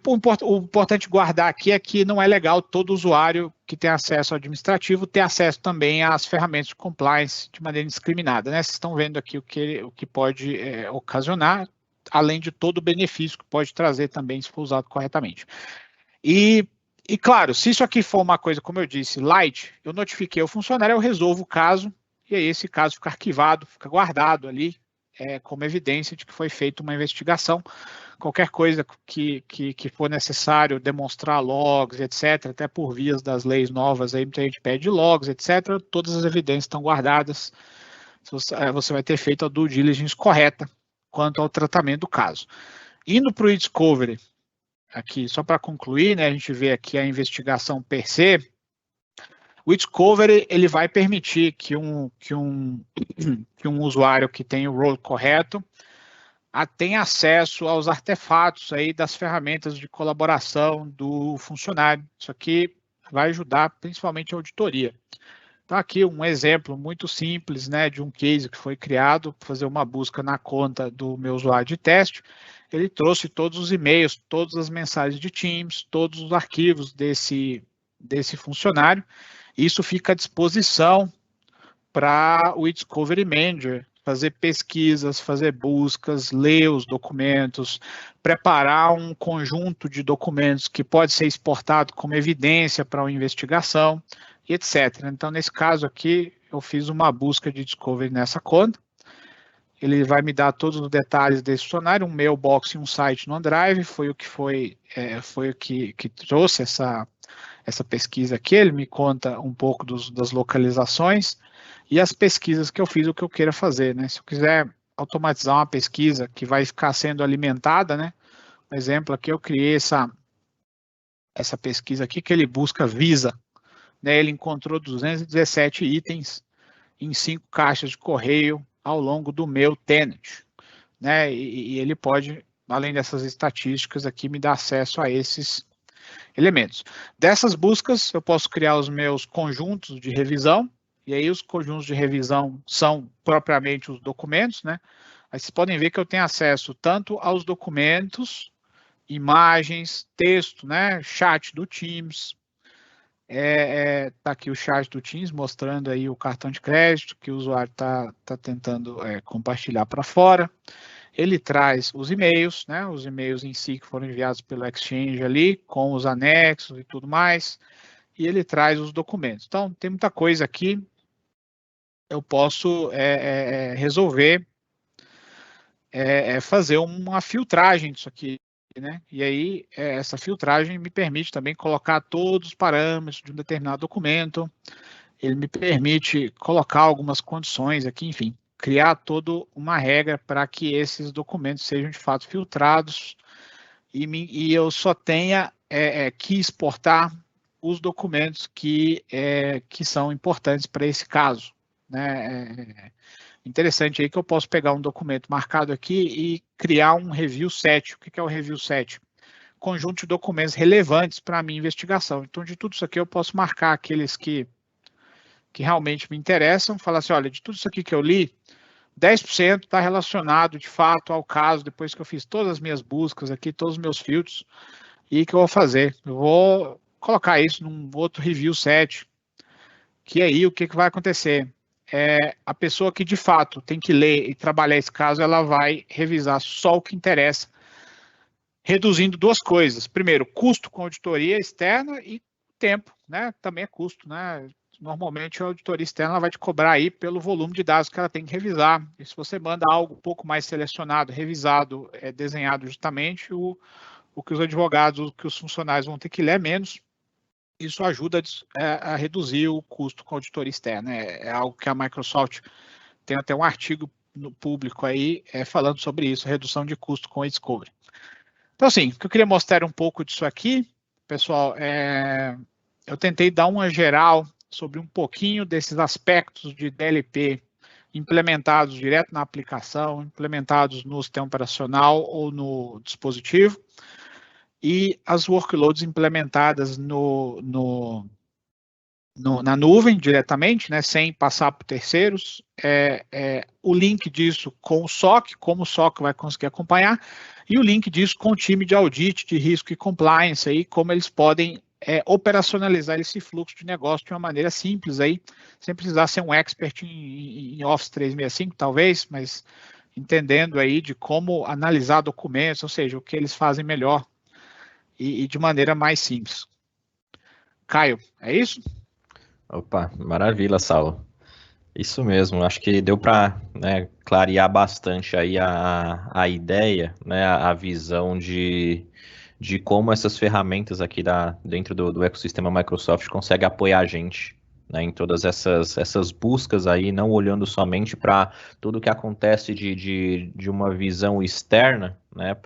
[SPEAKER 3] importante guardar aqui é que não é legal todo usuário que tem acesso ao administrativo ter acesso também às ferramentas de compliance de maneira indiscriminada. Né? Vocês estão vendo aqui o que pode ocasionar, além de todo o benefício que pode trazer também se for usado corretamente. E claro, se isso aqui for uma coisa, como eu disse, light, eu notifiquei o funcionário, eu resolvo o caso, e aí esse caso fica arquivado, fica guardado ali, como evidência de que foi feita uma investigação. Qualquer coisa que for necessário demonstrar logs, etc., até por vias das leis novas, aí muita gente pede logs, etc., todas as evidências estão guardadas, você vai ter feito a due diligence correta quanto ao tratamento do caso. Indo para o e-discovery, aqui, só para concluir, né, a gente vê aqui a investigação per se. O Discovery ele vai permitir que um usuário que tem o role correto tenha acesso aos artefatos aí das ferramentas de colaboração do funcionário. Isso aqui vai ajudar principalmente a auditoria. Então, aqui um exemplo muito simples, né, de um case que foi criado para fazer uma busca na conta do meu usuário de teste. Ele trouxe todos os e-mails, todas as mensagens de Teams, todos os arquivos desse funcionário. Isso fica à disposição para o e-discovery manager fazer pesquisas, fazer buscas, ler os documentos, preparar um conjunto de documentos que pode ser exportado como evidência para uma investigação, e etc. Então, nesse caso aqui, eu fiz uma busca de discovery nessa conta. Ele vai me dar todos os detalhes desse funcionário, um mailbox e um site no OneDrive, foi o que trouxe essa pesquisa aqui. Ele me conta um pouco das localizações e as pesquisas que eu fiz, o que eu queira fazer, né? Se eu quiser automatizar uma pesquisa que vai ficar sendo alimentada, né? Por exemplo, aqui eu criei essa pesquisa aqui que ele busca Visa, né? Ele encontrou 217 itens em 5 caixas de correio ao longo do meu tenant, né? E ele pode, além dessas estatísticas aqui, me dar acesso a esses elementos. Dessas buscas, eu posso criar os meus conjuntos de revisão, e aí os conjuntos de revisão são propriamente os documentos, né? Aí vocês podem ver que eu tenho acesso tanto aos documentos, imagens, texto, né? Chat do Teams. Tá aqui o chat do Teams mostrando aí o cartão de crédito que o usuário tá tentando compartilhar para fora. Ele traz os e-mails, né? Os e-mails em si que foram enviados pelo Exchange ali, com os anexos e tudo mais. E ele traz os documentos. Então, tem muita coisa aqui. Eu posso resolver fazer uma filtragem disso aqui, né? E aí, essa filtragem me permite também colocar todos os parâmetros de um determinado documento. Ele me permite colocar algumas condições aqui, enfim, criar toda uma regra para que esses documentos sejam de fato filtrados e eu só tenha que exportar os documentos que são importantes para esse caso, né? Interessante aí que eu posso pegar um documento marcado aqui e criar um review set. O que é o review set? Conjunto de documentos relevantes para a minha investigação. Então, de tudo isso aqui, eu posso marcar aqueles que realmente me interessam, falar assim, olha, de tudo isso aqui que eu li, 10% está relacionado, de fato, ao caso, depois que eu fiz todas as minhas buscas aqui, todos os meus filtros, e o que eu vou fazer? Eu vou colocar isso num outro review set, que aí o que vai acontecer? A pessoa que de fato tem que ler e trabalhar esse caso, ela vai revisar só o que interessa, reduzindo duas coisas. Primeiro, custo com auditoria externa e tempo, né? Também é custo, né? Normalmente a auditoria externa vai te cobrar aí pelo volume de dados que ela tem que revisar. E se você manda algo um pouco mais selecionado, revisado, desenhado justamente, o que os advogados, o que os funcionários vão ter que ler menos, isso ajuda a reduzir o custo com auditoria externa. É algo que a Microsoft tem até um artigo no público aí falando sobre isso, redução de custo com a Discovery. Então, assim, o que eu queria mostrar um pouco disso aqui, pessoal, eu tentei dar uma geral sobre um pouquinho desses aspectos de DLP implementados direto na aplicação, implementados no sistema operacional ou no dispositivo, e as workloads implementadas na nuvem diretamente, né, sem passar por terceiros, o link disso com o SOC, como o SOC vai conseguir acompanhar, e o link disso com o time de audit, de risco e compliance, aí, como eles podem operacionalizar esse fluxo de negócio de uma maneira simples, aí, sem precisar ser um expert em Office 365, talvez, mas entendendo aí de como analisar documentos, ou seja, o que eles fazem melhor e de maneira mais simples. Caio, é isso?
[SPEAKER 2] Opa, maravilha, Saulo. Isso mesmo, acho que deu para, né, clarear bastante aí a ideia, né, a visão de como essas ferramentas aqui dentro do ecossistema Microsoft conseguem apoiar a gente, né, em todas essas buscas aí, não olhando somente para tudo que acontece de uma visão externa, né,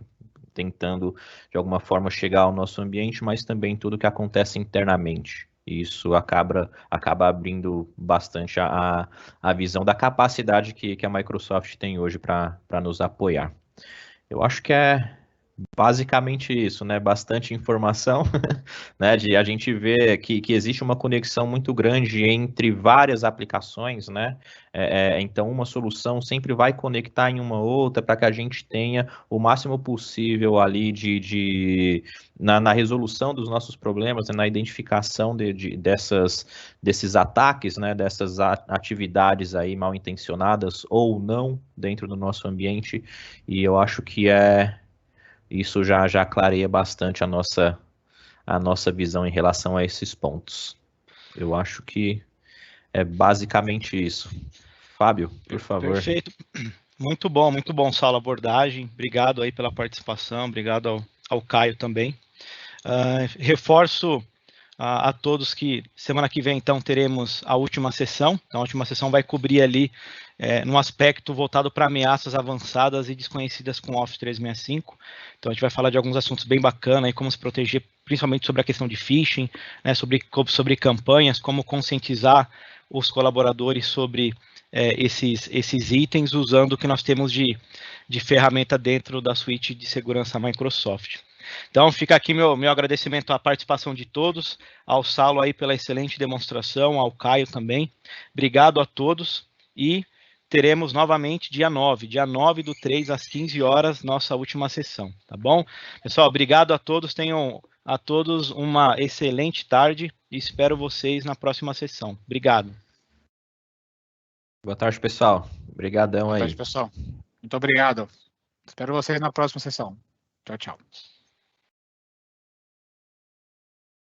[SPEAKER 2] tentando de alguma forma chegar ao nosso ambiente, mas também tudo que acontece internamente. Isso acaba abrindo bastante a visão da capacidade que a Microsoft tem hoje para nos apoiar. Eu acho que é basicamente isso, né? Bastante informação, né? A gente vê que existe uma conexão muito grande entre várias aplicações, né? Então, uma solução sempre vai conectar em uma outra para que a gente tenha o máximo possível ali na resolução dos nossos problemas, né? Na identificação desses ataques, né? Dessas atividades aí mal intencionadas ou não dentro do nosso ambiente. E eu acho que isso já clareia bastante a nossa visão em relação a esses pontos. Eu acho que é basicamente isso. Fábio, por favor.
[SPEAKER 1] Perfeito. Muito bom, Saulo, a abordagem. Obrigado aí pela participação, obrigado ao Caio também. Reforço a todos que semana que vem, então, teremos a última sessão. Então, a última sessão vai cobrir ali num aspecto voltado para ameaças avançadas e desconhecidas com Office 365. Então, a gente vai falar de alguns assuntos bem bacanas, como se proteger, principalmente sobre a questão de phishing, né, sobre campanhas, como conscientizar os colaboradores sobre esses itens, usando o que nós temos de ferramenta dentro da suíte de segurança Microsoft. Então, fica aqui meu agradecimento à participação de todos, ao Saulo aí pela excelente demonstração, ao Caio também. Obrigado a todos e teremos novamente dia 9/3 às 15 horas, nossa última sessão, tá bom? Pessoal, obrigado a todos, tenham a todos uma excelente tarde e espero vocês na próxima sessão. Obrigado.
[SPEAKER 2] Boa tarde, pessoal. Obrigadão aí.
[SPEAKER 3] Boa tarde, pessoal. Muito obrigado. Espero vocês na próxima sessão. Tchau, tchau.